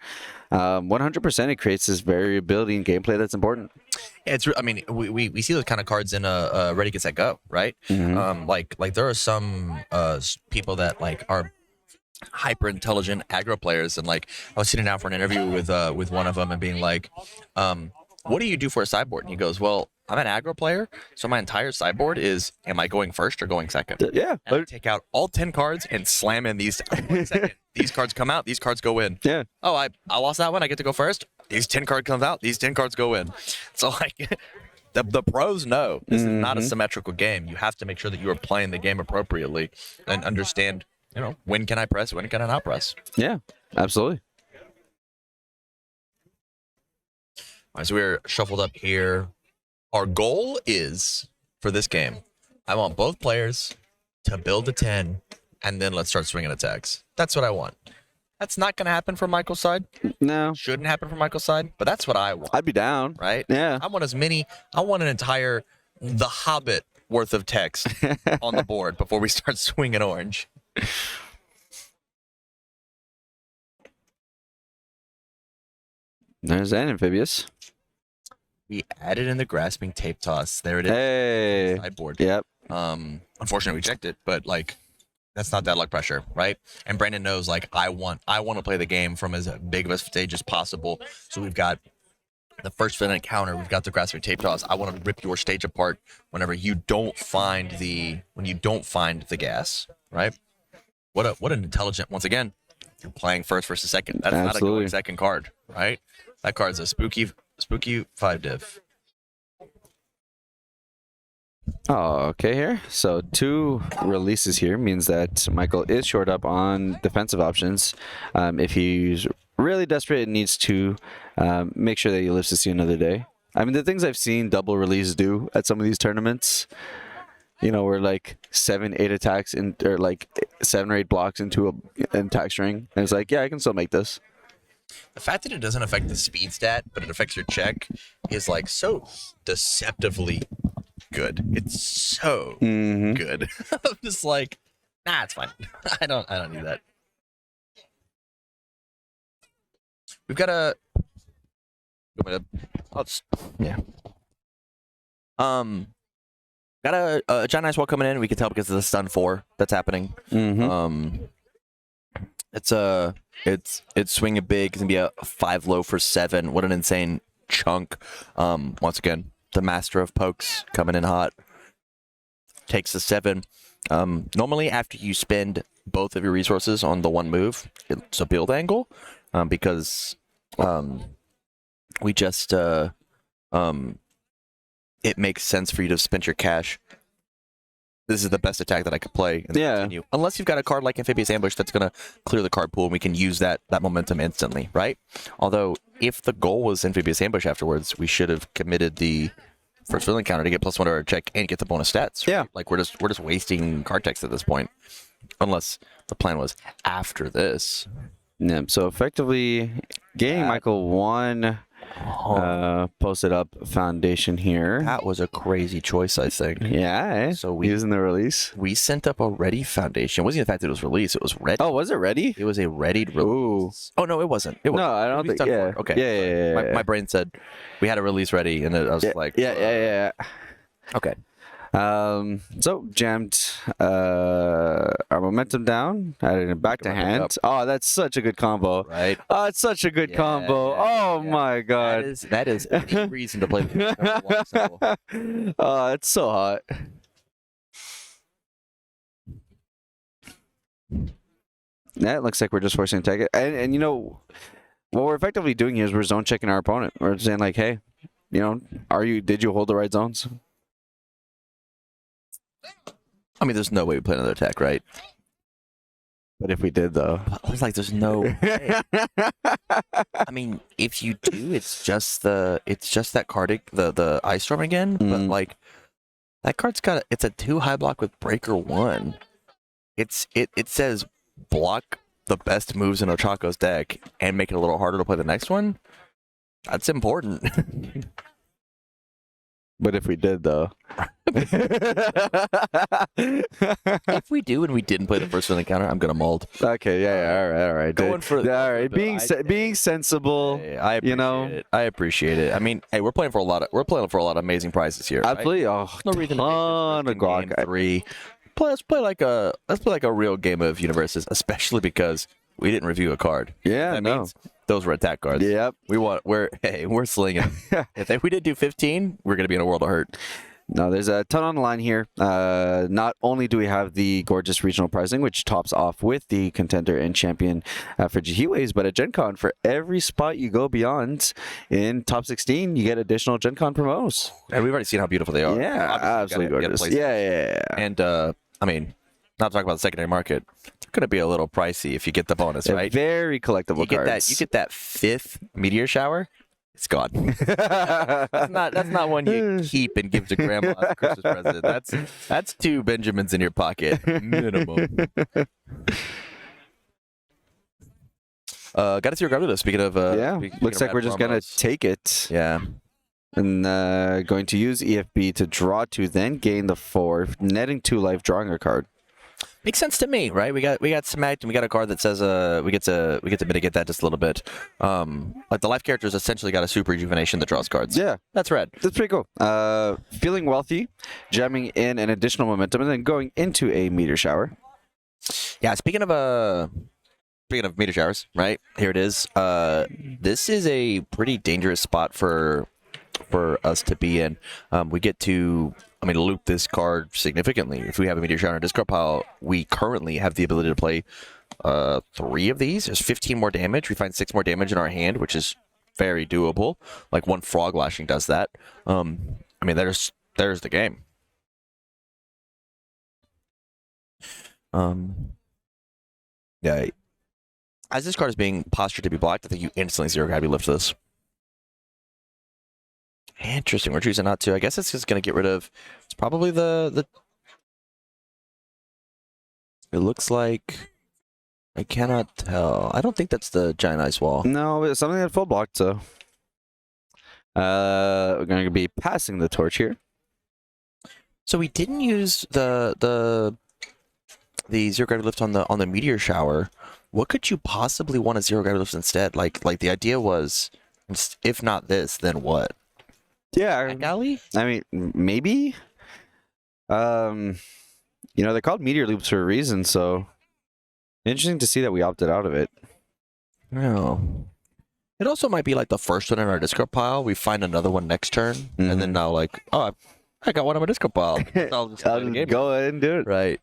100% it creates this variability in gameplay that's important. Yeah, I mean, we see those kind of cards in Ready Get Set Go, right? Like there are some people that like are hyper intelligent aggro players, and like I was sitting down for an interview with one of them and being like, what do you do for a sideboard? And he goes, well, I'm an aggro player, so my entire sideboard is, am I going first or going second? Yeah. And I take out all 10 cards and slam in these. 1 second. These cards come out, these cards go in. Yeah. Oh, I lost that one, I get to go first. These 10 cards come out, these 10 cards go in. So like the pros know this is not a symmetrical game. You have to make sure that you are playing the game appropriately and understand, when can I press, when can I not press. Yeah, absolutely. All right, so we're shuffled up here. Our goal is, for this game, I want both players to build a 10, and then let's start swinging attacks. That's what I want. That's not going to happen from Michael's side. No. Shouldn't happen from Michael's side, but that's what I want. I'd be down. Right? Yeah. I want an entire The Hobbit worth of text on the board before we start swinging orange. There's an amphibious. We added in the grasping tape toss. There it is. Hey. Sideboard. Yep. Unfortunately, we checked it, but like, that's not deadlock pressure, right? And Brandon knows, like, I want to play the game from as big of a stage as possible. So we've got the first villain encounter. We've got the grasping tape toss. I want to rip your stage apart whenever you don't find the gas, right? What an intelligent. Once again, you're playing first versus second. That's not a going second card, right? That card's a spooky 5-div. Oh, okay here. So 2 releases here means that Michael is short up on defensive options. If he's really desperate and needs to make sure that he lives to see another day. I mean, the things I've seen double release do at some of these tournaments, where like 7-8 attacks or like 7 or 8 blocks into an attack string. And it's like, yeah, I can still make this. The fact that it doesn't affect the speed stat, but it affects your check, is like so deceptively good. It's so Mm-hmm. good. I'm just like, nah, it's fine. I don't need that. We've got a. I'll just yeah. Got a John Nice Wall coming in. We can tell because of the stun 4 that's happening. Mm-hmm. It's swinging big. It's gonna be a 5 low for 7. What an insane chunk. Once again, the master of pokes coming in hot. Takes the 7. Normally after you spend both of your resources on the one move, it's a build angle. Because we just it makes sense for you to spend your cash. This is the best attack that I could play. And continue. Unless you've got a card like Amphibious Ambush that's going to clear the card pool and we can use that momentum instantly, right? Although, if the goal was Amphibious Ambush afterwards, we should have committed the first villain counter to get +1 to our check and get the bonus stats. Right? Yeah. Like, we're just wasting card text at this point. Unless the plan was after this. Yeah, so effectively, getting Michael 1 posted up foundation here. That was a crazy choice, I think. Yeah, eh? So we using the release. We sent up a ready foundation. It wasn't even the fact that it was released. It was ready. Oh, was it ready? It was a readied release. Oh no, it wasn't. It wasn't. No, I don't think. Yeah. Okay. Yeah. My brain said we had a release ready, and I was like, Yeah. Okay. So jammed our momentum down, added it back to hand. Oh, that's such a good combo. Right. Oh, it's such a good combo. Oh my god. That is a reason to play the Oh, it's so hot. Yeah, it looks like we're just forcing to take it. And you know, what we're effectively doing here is we're zone checking our opponent. We're saying like, hey, you know, did you hold the right zones? I mean, there's no way we play another attack, right? But if we did, though, I was like, there's no way. I mean, if you do, it's just that card, the Ice Storm again. But like, that card's it's a 2 high block with Breaker 1. It says block the best moves in Ochaco's deck and make it a little harder to play the next one. That's important. But if we did, though. If we do and we didn't play the first villain counter, I'm gonna mold. Okay, all right. Going for all right, being sensible. I appreciate it. I appreciate it. I mean, hey, we're playing for a lot of amazing prizes here. Absolutely, right? No reason to make game 3. Let's play like a real game of universes, especially because we didn't review a card. Yeah, that means those were attack cards. Yep. We're slinging. If we did do 15, we're gonna be in a world of hurt. No, there's a ton on the line here. Not only do we have the gorgeous regional pricing, which tops off with the contender and champion for Heatwaves, but at GenCon, for every spot you go beyond in top 16, you get additional GenCon promos. And we've already seen how beautiful they are. Yeah, absolutely gorgeous. Yeah. And I mean, not to talk about the secondary market, it's going to be a little pricey if you get the bonus, right? Very collectible cards. You get that 5th meteor shower. It's gone. that's not one you keep and give to grandma as a Christmas present. That's 2 Benjamins in your pocket minimum. Got to see your Garduda. Speaking of looks like we're just gonna take it. Yeah. And going to use EFB to draw 2, then gain the 4, netting 2 life, drawing a card. Makes sense to me, right? We got smacked, and we got a card that says we get to mitigate that just a little bit. Like the life character's essentially got a super rejuvenation that draws cards. Yeah, that's red. That's pretty cool. Feeling wealthy, jamming in an additional momentum, and then going into a meteor shower. Yeah. Speaking of meteor showers, right? Here it is. This is a pretty dangerous spot for us to be in. We get to, loop this card significantly. If we have a meteor shower in our discard pile, we currently have the ability to play 3 of these. There's 15 more damage. We find 6 more damage in our hand, which is very doable. Like 1 frog lashing does that. There's the game. Yeah. As this card is being postured to be blocked, I think you instantly zero gravity lift this. Interesting. We're choosing not to. I guess it's just going to get rid of... It's probably the... It looks like... I cannot tell. I don't think that's the giant ice wall. No, it's something that full blocked, so... we're going to be passing the torch here. So we didn't use the zero gravity lift on the meteor shower. What could you possibly want a zero gravity lift instead? Like the idea was, if not this, then what? Yeah, Back alley? I mean, maybe. You know, they're called meteor loops for a reason, so interesting to see that we opted out of it. No. It also might be like the first one in our discard pile. We find another one next turn, and then now like, oh, I got one on my discard pile. I'll just play the game. Go ahead and do it. Right.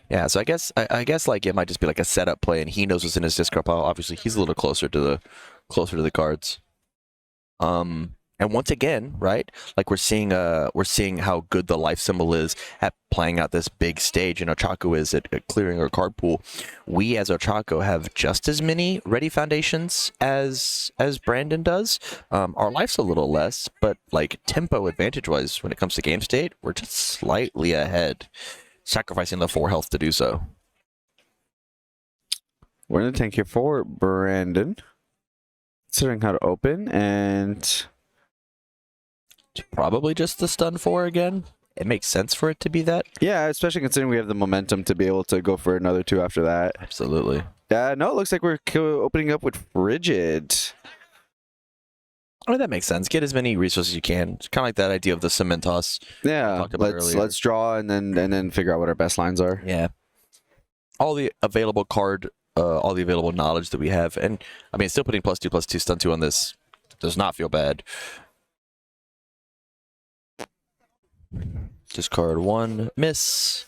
Yeah, so I guess like it might just be like a setup play, and he knows what's in his discard pile. Obviously, he's a little closer to the cards. And once again, right, like we're seeing how good the life symbol is at playing out this big stage, and Ochaco is at clearing our card pool. We as Ochaco have just as many ready foundations as Brandon does. Our life's a little less, but like tempo advantage wise, when it comes to game state, we're just slightly ahead, sacrificing the 4 health to do so. We're in the tank here for Brandon. Considering how to open, and probably just the stun 4 again. It makes sense for it to be that. Yeah, especially considering we have the momentum to be able to go for another 2 after that. Absolutely. No, it looks like we're opening up with Frigid. I mean, that makes sense. Get as many resources as you can. It's kind of like that idea of the cement toss. Yeah, let's draw and then figure out what our best lines are. Yeah. All the available all the available knowledge that we have, and I mean, still putting +2/+2 stun 2 on this does not feel bad. Discard 1, miss,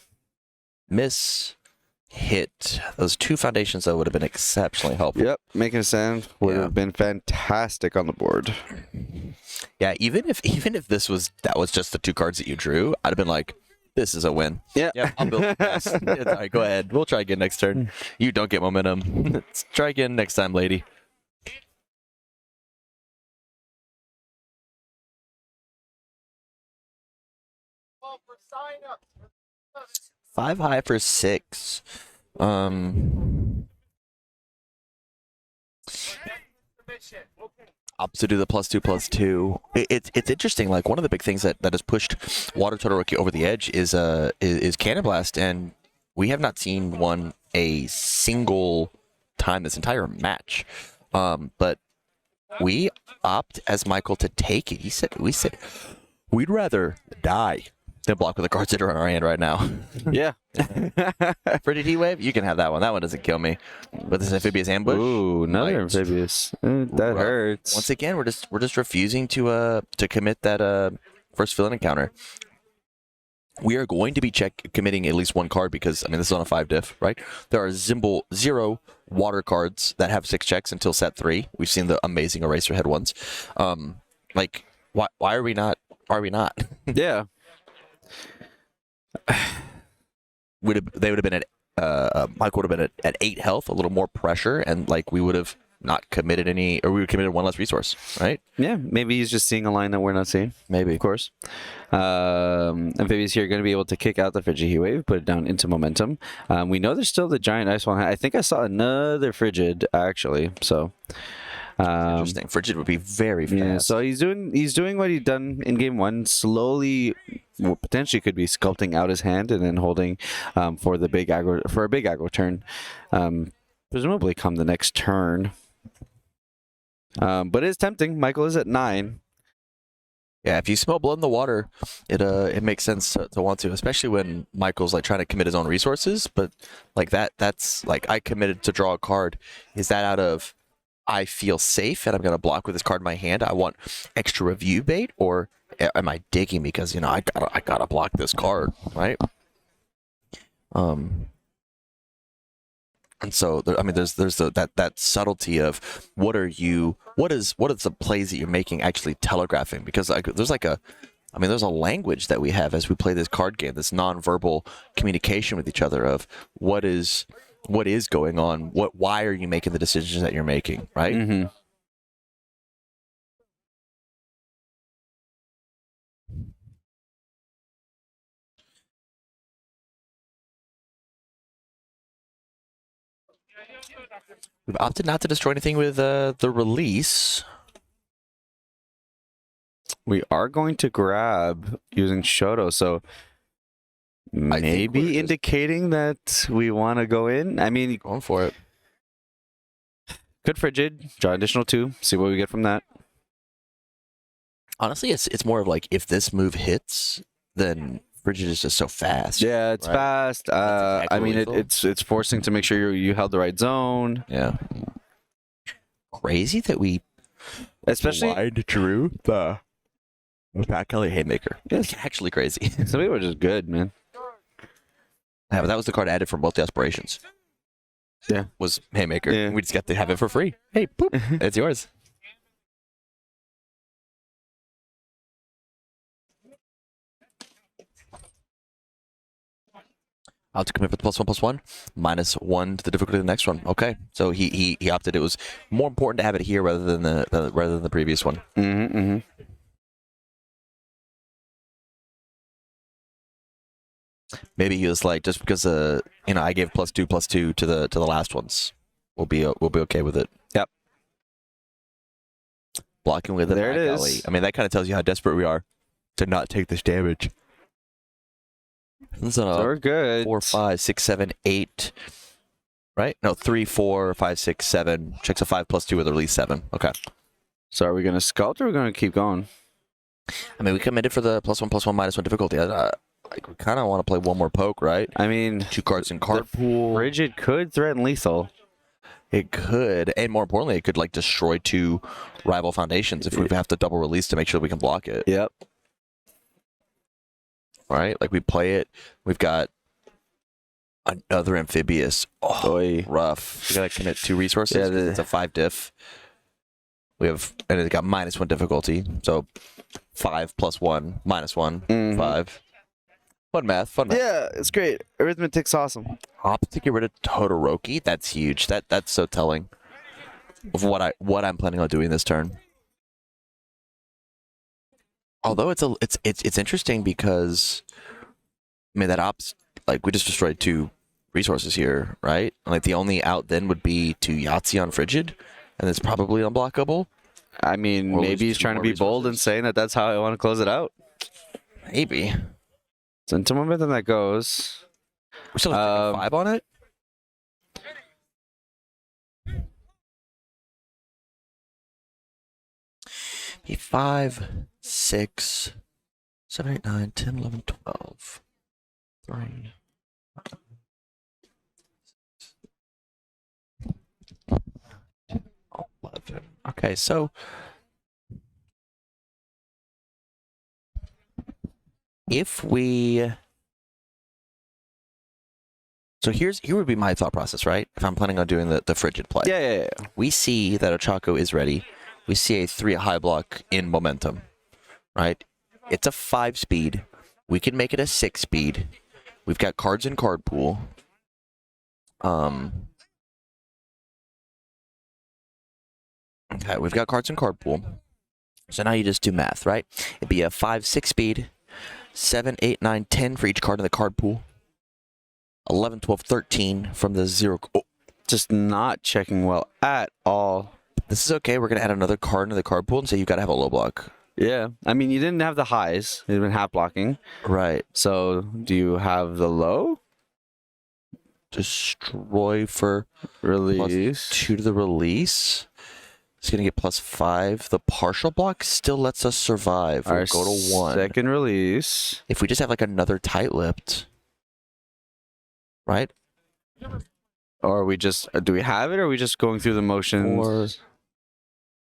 hit. Those 2 foundations that would have been exceptionally helpful. Yep, making a sound would have been fantastic on the board. Yeah, even if that was just the 2 cards that you drew, I'd have been like, this is a win. Yeah. Yep, I'll build the best. All right, go ahead. We'll try again next turn. You don't get momentum. Let's try again next time, lady. Well, for sign up. 5 high for 6. Opt to do the +2/+2. It's interesting. Like one of the big things that has pushed Water Todoroki over the edge is Cannon Blast, and we have not seen one a single time this entire match. But we opt as Michael to take it. We said we'd rather die than block with the cards that are in our hand right now. Yeah. Frigid Heat Wave, you can have that one. That one doesn't kill me. But this Amphibious Ambush. Ooh, another amphibious. That hurts. Once again, we're just refusing to commit that first fill-in encounter. We are going to be committing at least 1 card because I mean this is on a 5 diff, right? There are 0 water cards that have 6 checks until set 3. We've seen the amazing Eraserhead ones. Like why are we not? Are we not? Yeah. They would have been at Mike would have been at 8 health, a little more pressure, and like we would have not committed any, or we would have committed 1 less resource, right? Yeah, maybe he's just seeing a line that we're not seeing. Maybe. Of course. Amphibious here are going to be able to kick out the Frigid Heat Wave, put it down into momentum. We know there's still the giant ice one. I think I saw another Frigid actually. So Interesting. Frigid would be very fast. yeah, so he's doing what he'd done in game 1. Slowly, potentially could be sculpting out his hand and then holding for a big aggro turn. Presumably come the next turn. But it's tempting. Michael is at 9. Yeah, if you smell blood in the water, it makes sense to want to, especially when Michael's like trying to commit his own resources. But like that's like I committed to draw a card. Is that out of I feel safe and I'm gonna block with this card in my hand? I want extra review bait, or am I digging because I gotta block this card, right? And so I mean, there's that subtlety of what is the plays that you're making actually telegraphing, because like there's a language that we have as we play this card game, this nonverbal communication with each other of what is going on, why are you making the decisions that you're making, right? Mm-hmm. We've opted not to destroy anything with the release. We are going to grab using Shoto, so think we're maybe just- indicating that we want to go in. I mean, Going for it. could Frigid, draw additional 2, see what we get from that. Honestly, it's more of like if this move hits, then Frigid is just so fast. Yeah, it's Right. fast. That's I mean, exactly it's forcing to make sure you held the right zone. Yeah. Crazy that we Especially, drew the back alley haymaker. It's actually crazy. some people are just good, man. Yeah, but that was the card added from both the aspirations. Yeah. Was haymaker. Yeah. We just got to have it for free. Hey, poop. It's yours. I'll have to commit for the +1/+1, -1 to the difficulty of the next one. Okay, so he opted. It was more important to have it here rather than the previous one. Mm-hmm, mm-hmm. Maybe he was like, just because I gave +2/+2 to the last ones, we'll be okay with it. Yep. Blocking with the There it back is. alley. I mean, that kind of tells you how desperate we are to not take this damage. So So we're good. 4, 5, 6, 7, 8. Right? No, 3, 4, 5, 6, 7. Checks a 5/+2 with a release 7. Okay. So are we gonna sculpt or are we gonna keep going? I mean, we committed for the +1/+1 -1 difficulty. Like, we kind of want to play one more poke, right? I mean, 2 cards in card pool. Frigid could threaten lethal. It could, and more importantly, it could like destroy 2 rival foundations if we have to double release to make sure we can block it. Yep. Right? Like we play it, we've got another amphibious. Oh, Oy. rough. We gotta commit 2 resources. Yeah, 'Cause it's a 5 diff. We have, and it got -1 difficulty, so 5+1 -1 Mhm. 5. Fun math. Yeah, it's great. Arithmetic's awesome. Opt to get rid of Todoroki. That's huge. That's so telling of what I'm planning on doing this turn. Although it's interesting because I mean that ops, like we just destroyed 2 resources here, right? Like the only out then would be to Yahtzee on Frigid, and it's probably unblockable. I mean, Or lose maybe he's 2 trying to more be bold and resources. saying that that's how I want to close it out. Maybe. So into momentum that goes. We still have 5 on it. Be 5, 6, 7, 8, 9, 10, 11, 12, 3. Okay, so if we, so here would be my thought process, right? If I'm planning on doing the Frigid play, Yeah. we see that Ochaco is ready. We see a 3 high block in momentum, right? It's a 5 speed. We can make it a 6 speed. We've got cards in card pool. Okay, we've got cards in card pool. So now you just do math, right? It'd be a 5, 6 speed, 7, 8, 9, 10 for each card in the card pool. 11, 12, 13 from the 0. Oh, Just not checking well at all. this is okay. We're going to add another card into the card pool and say you've got to have a low block. Yeah. I mean, you didn't have the highs. You've been half blocking. Right. So do you have the low? Destroy for Release. +2 to the release. It's going to get +5. The partial block still lets us survive. We'll Our go to 1. second release. If we just have like another tight-lipped, right? Or are we just, do we have it or are we just going through the motions? 4,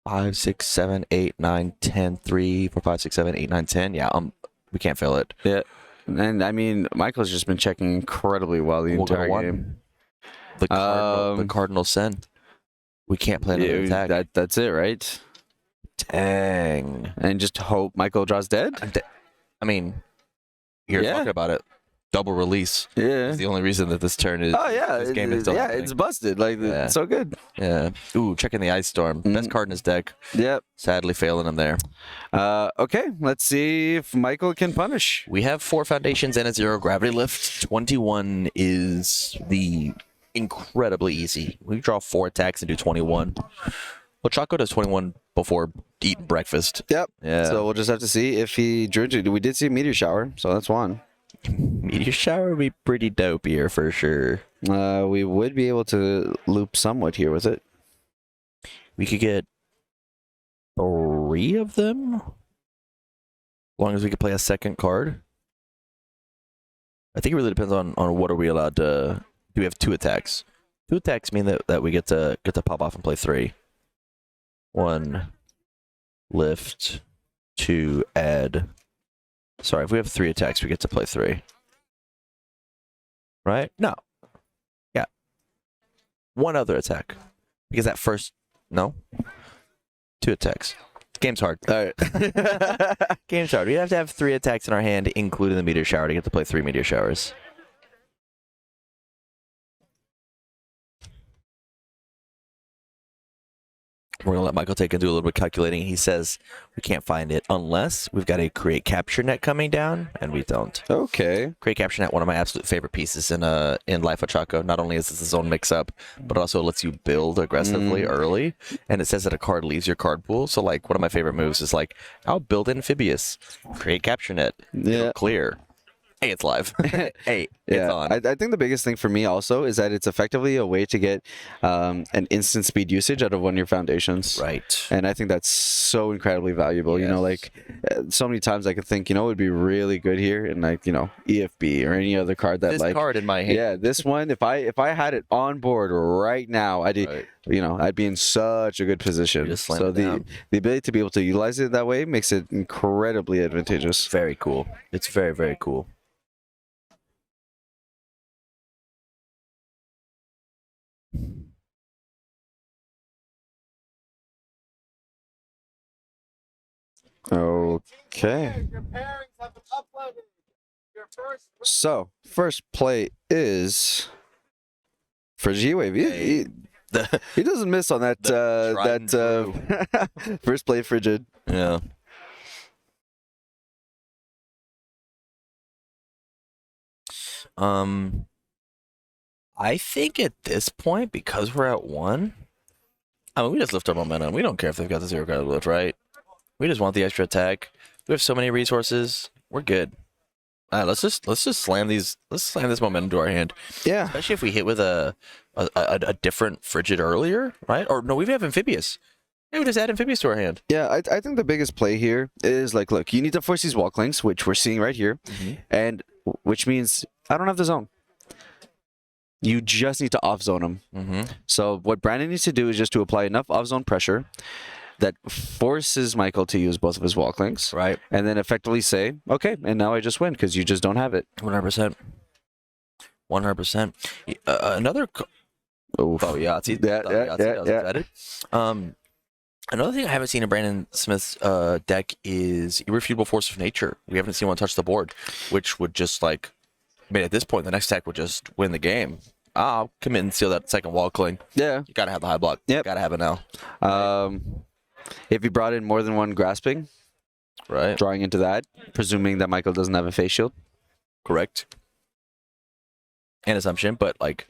5, 6, 7, 8, 9, 10, 3, 4, 5, 6, 7, 8, 9, 10. Yeah, we can't fail it. Yeah. And I mean, Michael's just been checking incredibly well the We'll go entire to 1. game. The cardinal send. We can't play another Yeah, attack. that's it, right? Dang. And just hope Michael draws dead? I mean, you're Yeah. talking about it. Double release. Yeah. It's the only reason that this turn is. Oh, yeah. This game is still yeah, happening. it's busted. Like, Yeah. it's so good. Yeah. Ooh, checking the Ice Storm. Best card in his deck. Yep. Sadly failing him there. Okay, let's see if Michael can punish. We have 4 foundations and a 0 gravity lift. 21 is the incredibly easy. We draw 4 attacks and do 21. Ochaco does 21 before eating breakfast. Yep. Yeah. So we'll just have to see if he drew it. We did see a meteor shower, so that's one. Meteor shower would be pretty dope here for sure. We would be able to loop somewhat here with it. We could get 3 of them, as long as we could play a second card. I think it really depends on what are we allowed to. Do we have 2 attacks? 2 attacks mean that we get to pop off and play 3. 1 lift, 2 add. Sorry, if we have 3 attacks, we get to play 3. Right? No. Yeah. 1 other attack. Because that first... No? 2 attacks. Game's hard. All right. Game's hard. We have to have 3 attacks in our hand, including the meteor shower, to get to play 3 meteor showers. We're going to let Michael take and do a little bit of calculating. He says we can't find it unless we've got a create capture net coming down, and we don't. Okay. Create capture net, one of my absolute favorite pieces in Life Ochaco. Not only is this its own mix-up, but also lets you build aggressively early, and it says that a card leaves your card pool. So, like, one of my favorite moves is, like, I'll build amphibious, create capture net, Yeah. clear. Hey, it's live. Hey, Yeah, it's on. I think the biggest thing for me also is that it's effectively a way to get an instant speed usage out of one of your foundations. Right. And I think that's so incredibly valuable. You know, Yes. like so many times I could think, you know, it would be really good here, and like, you know, EFB or any other card that This like card in my hand. yeah, this one. If I had it on board right now, Right. you know, I'd be in such a good position. Just slam So it down. the ability to be able to utilize it that way makes it incredibly advantageous. Very cool. It's very, very cool. Okay. Your pairings have been uploaded. Your first So first play is for G-Wave. He doesn't miss on that tried and first play frigid. Yeah. I think at this point, because we're at 1, I mean, we just lift our momentum. We don't care if they've got the 0 card lift, right? We just want the extra attack. We have so many resources. We're good. Let's just slam these. Let's slam this momentum to our hand, Yeah. especially if we hit with a different frigid earlier, right? Or no, we have amphibious. Yeah, we just add amphibious to our hand. Yeah, I think the biggest play here is like, look, you need to force these walk links, which we're seeing right here, and which means I don't have the zone. You just need to off zone them. Mm-hmm. So what Brandon needs to do is just to apply enough off zone pressure that forces Michael to use both of his walk links, Right. and then effectively say, okay, and now I just win because you just don't have it. 100%. 100%. Another. Oof. Oh, Yahtzee. Yeah, I was excited. Another thing I haven't seen in Brandon Smith's deck is Irrefutable Force of Nature. We haven't seen one touch the board, which would just like, I mean, at this point, the next attack would just win the game. I'll commit and steal that second wall cling. Yeah. You gotta have the high block. Yep. Gotta have it now. If you brought in more than one grasping, Right. drawing into that, presuming that Michael doesn't have a face shield. Correct. An assumption, but like,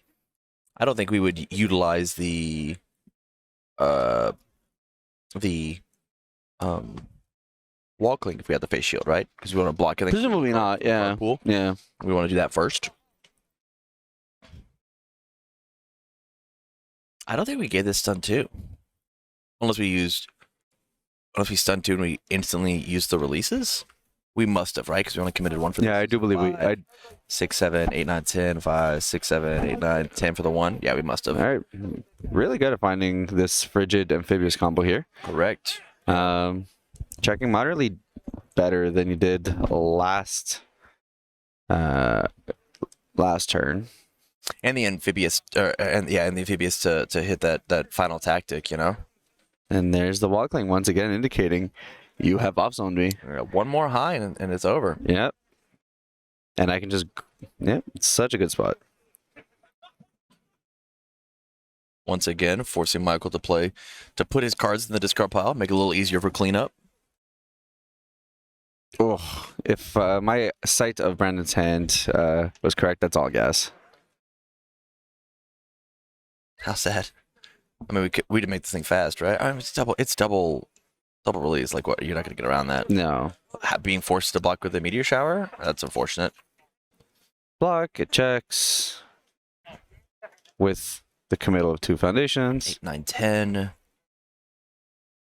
I don't think we would utilize the wall cling if we had the face shield, right? Because we want to block anything. Presumably not. Yeah. Pool. Yeah. We want to do that first. I don't think we gave this stun 2. Unless we stun 2 and we instantly used the releases. We must have, right? Because we only committed 1 for the Yeah, I do believe we. 6, 7, 8, 9, 10, 5, 6, 7, 8, 9, 10 for the 1. Yeah, we must have. All right. Really good at finding this frigid amphibious combo here. Correct. Checking moderately better than you did last turn. And the amphibious, and the amphibious to hit that final tactic, you know? And there's the walkling once again indicating you have off-zoned me. One more high and it's over. Yep. And I can just, yep, it's such a good spot. Once again, forcing Michael to put his cards in the discard pile, make it a little easier for cleanup. Oh, if my sight of Brandon's hand was correct, that's all gas. How sad. I mean, we could make this thing fast, right? I mean, it's double Double release, like what? You're not gonna get around that. No. Being forced to block with a meteor shower, that's unfortunate. Block, it checks with the committal of 2 foundations. 8, 9, 10.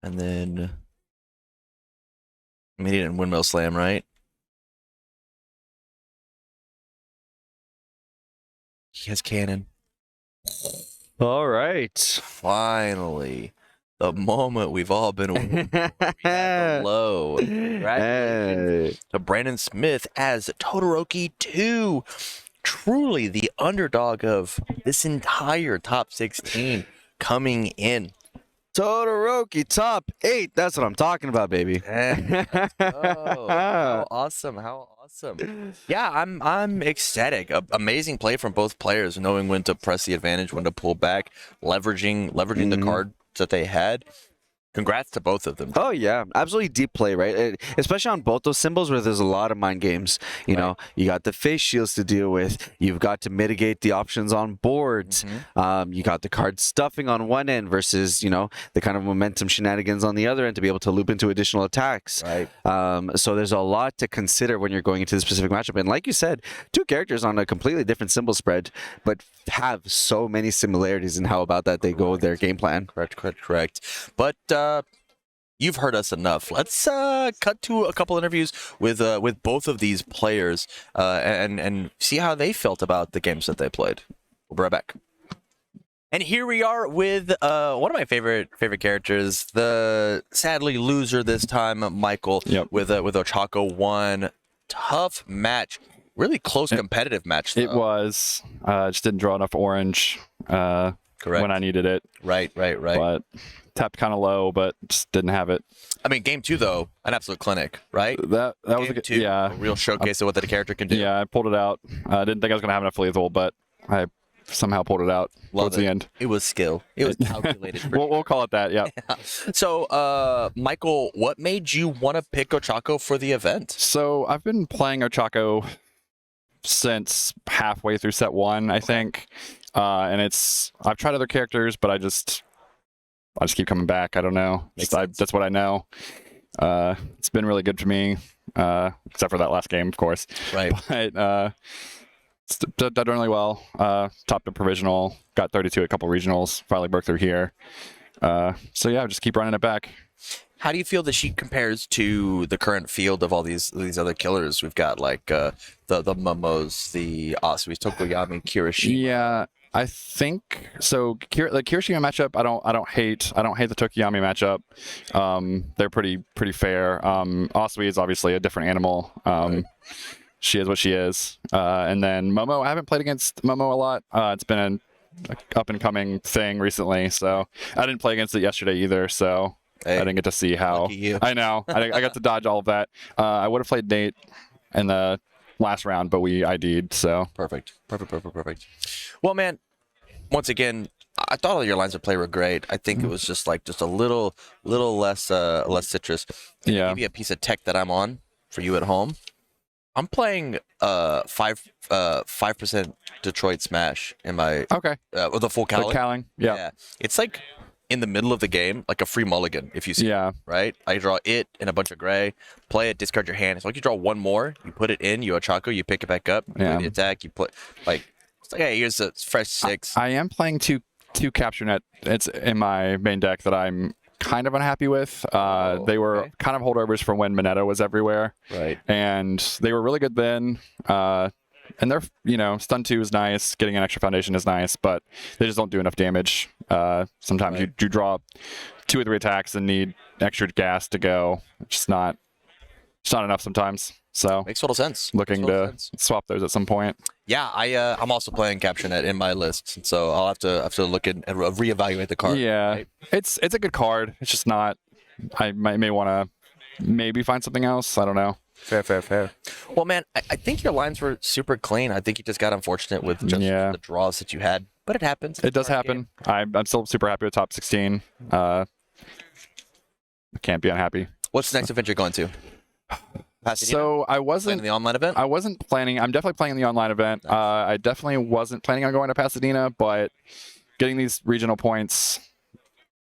And then immediate and windmill slam, right? He has cannon. All right. Finally, the moment we've all been waiting for. We had the low. Congratulations to Brandon Smith as Todoroki 2. Truly the underdog of this entire top 16 coming in. Todoroki top 8. That's what I'm talking about, baby. Oh, how awesome! How awesome! Yeah, I'm ecstatic. Amazing play from both players, knowing when to press the advantage, when to pull back, leveraging the cards that they had. Congrats to both of them. Oh yeah, absolutely deep play, right? Especially on both those symbols where there's a lot of mind games. You know, you got the face shields to deal with. You've got to mitigate the options on boards. You got the card stuffing on one end versus, you know, the kind of momentum shenanigans on the other end to be able to loop into additional attacks. Right. So there's a lot to consider when you're going into the specific matchup. And like you said, 2 characters on a completely different symbol spread, but have so many similarities in how about that they go with their game plan. Correct. But you've heard us enough. Let's cut to a couple interviews with both of these players and see how they felt about the games that they played. We'll be right back. And here we are with one of my favorite characters, the sadly loser this time, Michael. Yep. With Ochaco. One tough match, really close competitive match. Though. It was. Just didn't draw enough orange. Correct. When I needed it. Right. But tapped kind of low, but just didn't have it. I mean, game 2 though, an absolute clinic, right? That was Game a good, 2, yeah. a real showcase of what the character can do. Yeah, I pulled it out. I didn't think I was gonna have enough lethal, but I somehow pulled it out towards the end. It was skill. It was calculated. We'll call it that. Yeah. So, Michael, what made you want to pick Ochaco for the event? So I've been playing Ochaco since halfway through set 1, I think, and I've tried other characters, but I just keep coming back. I don't know. That's what I know. It's been really good for me, except for that last game, of course. Right. But it's done really well. Topped a provisional, got 32 at a couple regionals. Finally broke through here. So yeah, just keep running it back. How do you feel that she compares to the current field of all these other killers? We've got like the Momos, the Asuis, Tokoyami, Kirishima. Yeah. I think so. The Kirishima matchup, I don't hate the Tokoyami matchup. They're pretty fair. Asui is obviously a different animal. Right. She is what she is. And then Momo, I haven't played against Momo a lot. It's been an up and coming thing recently, so I didn't play against it yesterday either. So I didn't get to see how. Lucky you. I know. I got to dodge all of that. I would have played Nate in the last round, but we ID'd. So Perfect. Well, man, once again, I thought all your lines of play were great. I think it was just a little less citrus. Yeah. Maybe a piece of tech that I'm on for you at home. I'm playing 5% Detroit Smash in my with a full the Cowling. Cowling. Yeah. It's like in the middle of the game, like a free mulligan. If you see, Yeah. it, right? I draw it and a bunch of gray. Play it, discard your hand. It's like you draw one more, you put it in, you Ochaco, you pick it back up, you do the attack, you put it's like, hey, here's a fresh 6. I am playing two capture net. It's in my main deck that I'm kind of unhappy with. They were kind of holdovers from when Mineta was everywhere. Right. And they were really good then. And they're, stun 2 is nice. Getting an extra foundation is nice, but they just don't do enough damage. Sometimes you draw 2 or 3 attacks and need extra gas to go. It's not enough sometimes. So Makes total sense. looking to swap those at some point. Yeah, I'm also playing CaptureNet in my list, so I'll have to look and reevaluate the card. Yeah, right? it's a good card. It's just not. I may want to maybe find something else. I don't know. Fair. Well, man, I think your lines were super clean. I think you just got unfortunate with just the draws that you had, but it happens. It does happen. I'm still super happy with top 16. I can't be unhappy. What's the next event you're going to? Pasadena? So I Playing wasn't. the online event? I wasn't planning. I'm definitely playing the online event. Nice. I definitely wasn't planning on going to Pasadena, but getting these regional points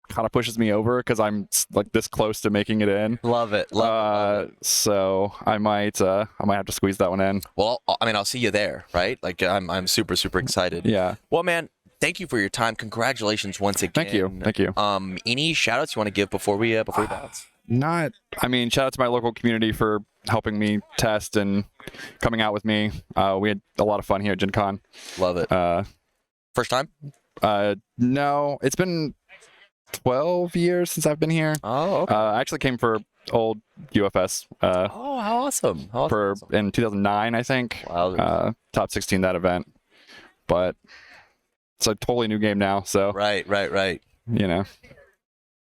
kind of pushes me over because I'm like this close to making it in. Love it. Love it. So I might have to squeeze that one in. Well, I mean, I'll see you there, right? Like, I'm super, super excited. Yeah. Well, man, thank you for your time. Congratulations once again. Thank you. Any shout outs you want to give before we bounce? Shout out to my local community for helping me test and coming out with me. We had a lot of fun here at GenCon. Love it. First time? No, it's been 12 years since I've been here. Oh, okay. I actually came for old UFS. Oh, how awesome. In 2009, I think. Wow. Top 16 that event. But it's a totally new game now, so. Right. You know.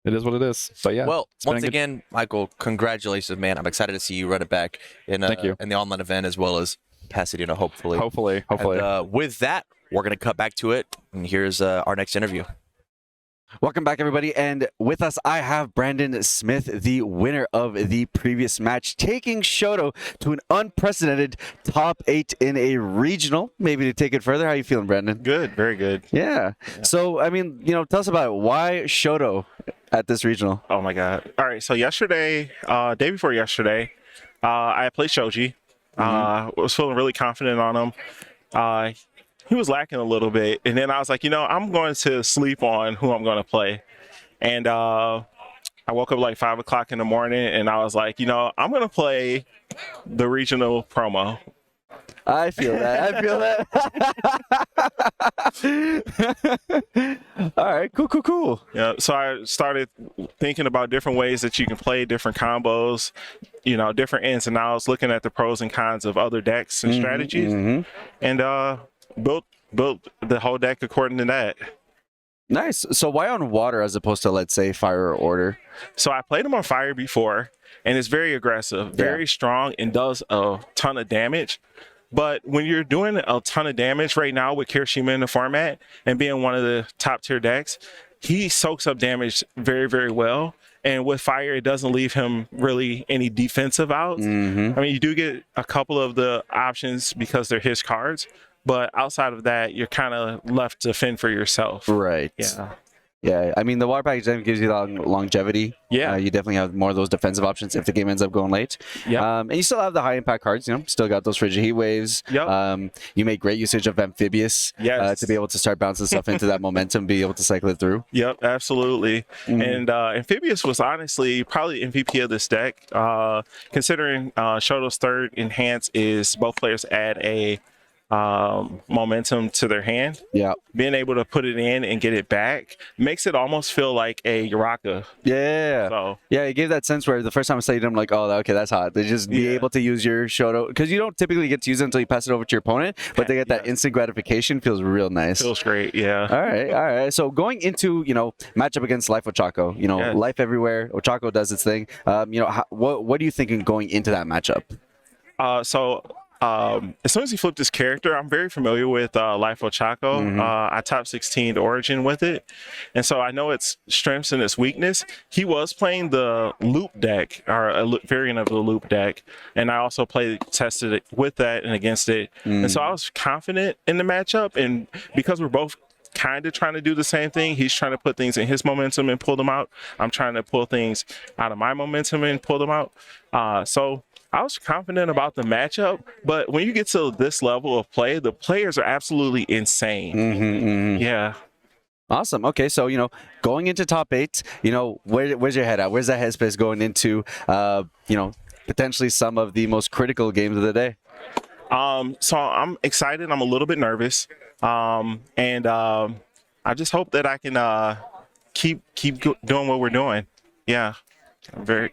It is what it is. But yeah. Well, once again, Michael, congratulations, man. I'm excited to see you run it back in the online event as well as Pasadena, hopefully. Hopefully. And, with that, we're going to cut back to it. And here's our next interview. Welcome back, everybody. And with us, I have Brandon Smith, the winner of the previous match, taking Shoto to an unprecedented top 8 in a regional. Maybe to take it further. How you feeling, Brandon? Good, very good. Yeah. So, I mean, tell us about it. Why Shoto at this regional? Oh my God. All right. So yesterday, day before yesterday, I played Shoji. Was feeling really confident on him. He was lacking a little bit. And then I was like, I'm going to sleep on who I'm going to play. And I woke up like 5 o'clock in the morning and I was like, I'm going to play the regional promo. I feel that. All right, cool. Yeah, so I started thinking about different ways that you can play different combos, different ins and outs, looking at the pros and cons of other decks and strategies, and built the whole deck according to that. Nice. So why on water as opposed to, let's say, fire or order? So I played him on fire before, and it's very aggressive, very strong, and does a ton of damage. But when you're doing a ton of damage right now with Kirishima in the format and being one of the top tier decks, he soaks up damage very, very well. And with fire, it doesn't leave him really any defensive outs. I mean, you do get a couple of the options because they're his cards, but outside of that, you're kind of left to fend for yourself. Right. Yeah, I mean, the water package then gives you longevity. Yeah. You definitely have more of those defensive options if the game ends up going late. Yeah. And you still have the high impact cards, still got those frigid heat waves. Yep. You make great usage of amphibious to be able to start bouncing stuff into that momentum, be able to cycle it through. Yep, absolutely. And amphibious was honestly probably MVP of this deck, considering Shoto's third enhance is both players add a momentum to their hand. Yeah. Being able to put it in and get it back makes it almost feel like a Uraka. Yeah. So yeah, it gave that sense where the first time I studied them, like, oh, okay, that's hot. They just be able to use your Shoto, because you don't typically get to use it until you pass it over to your opponent, but they get that instant gratification. Feels real nice. Feels great. Yeah. All right. So going into matchup against Life Ochaco, Life everywhere. Ochaco does its thing. What are you thinking going into that matchup? As soon as he flipped his character, I'm very familiar with Life Ochaco. I top 16 Origin with it. And so I know its strengths and its weakness. He was playing the loop deck, or a variant of the loop deck. And I also tested it with that and against it. And so I was confident in the matchup. And because we're both kind of trying to do the same thing, he's trying to put things in his momentum and pull them out. I'm trying to pull things out of my momentum and pull them out. So I was confident about the matchup, but when you get to this level of play, the players are absolutely insane. Yeah. Awesome. Okay, so going into top 8, where's your head at? Where's that headspace going into potentially some of the most critical games of the day? So I'm excited. I'm a little bit nervous, and I just hope that I can keep doing what we're doing. Yeah, I'm very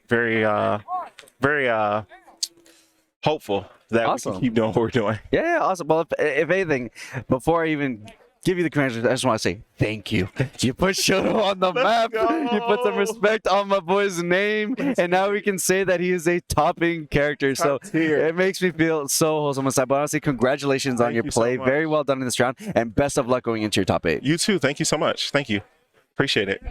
hopeful that we can keep doing what we're doing. Yeah, awesome. Well, if anything, before I even give you the congratulations, I just want to say thank you. You put Shoto on the map. You put some respect on my boy's name, and now we can say that he is a topping character. So it makes me feel so wholesome inside. But honestly, congratulations on your play. Very well done in this round, and best of luck going into your top 8. You too. Thank you so much. Thank you. Appreciate it.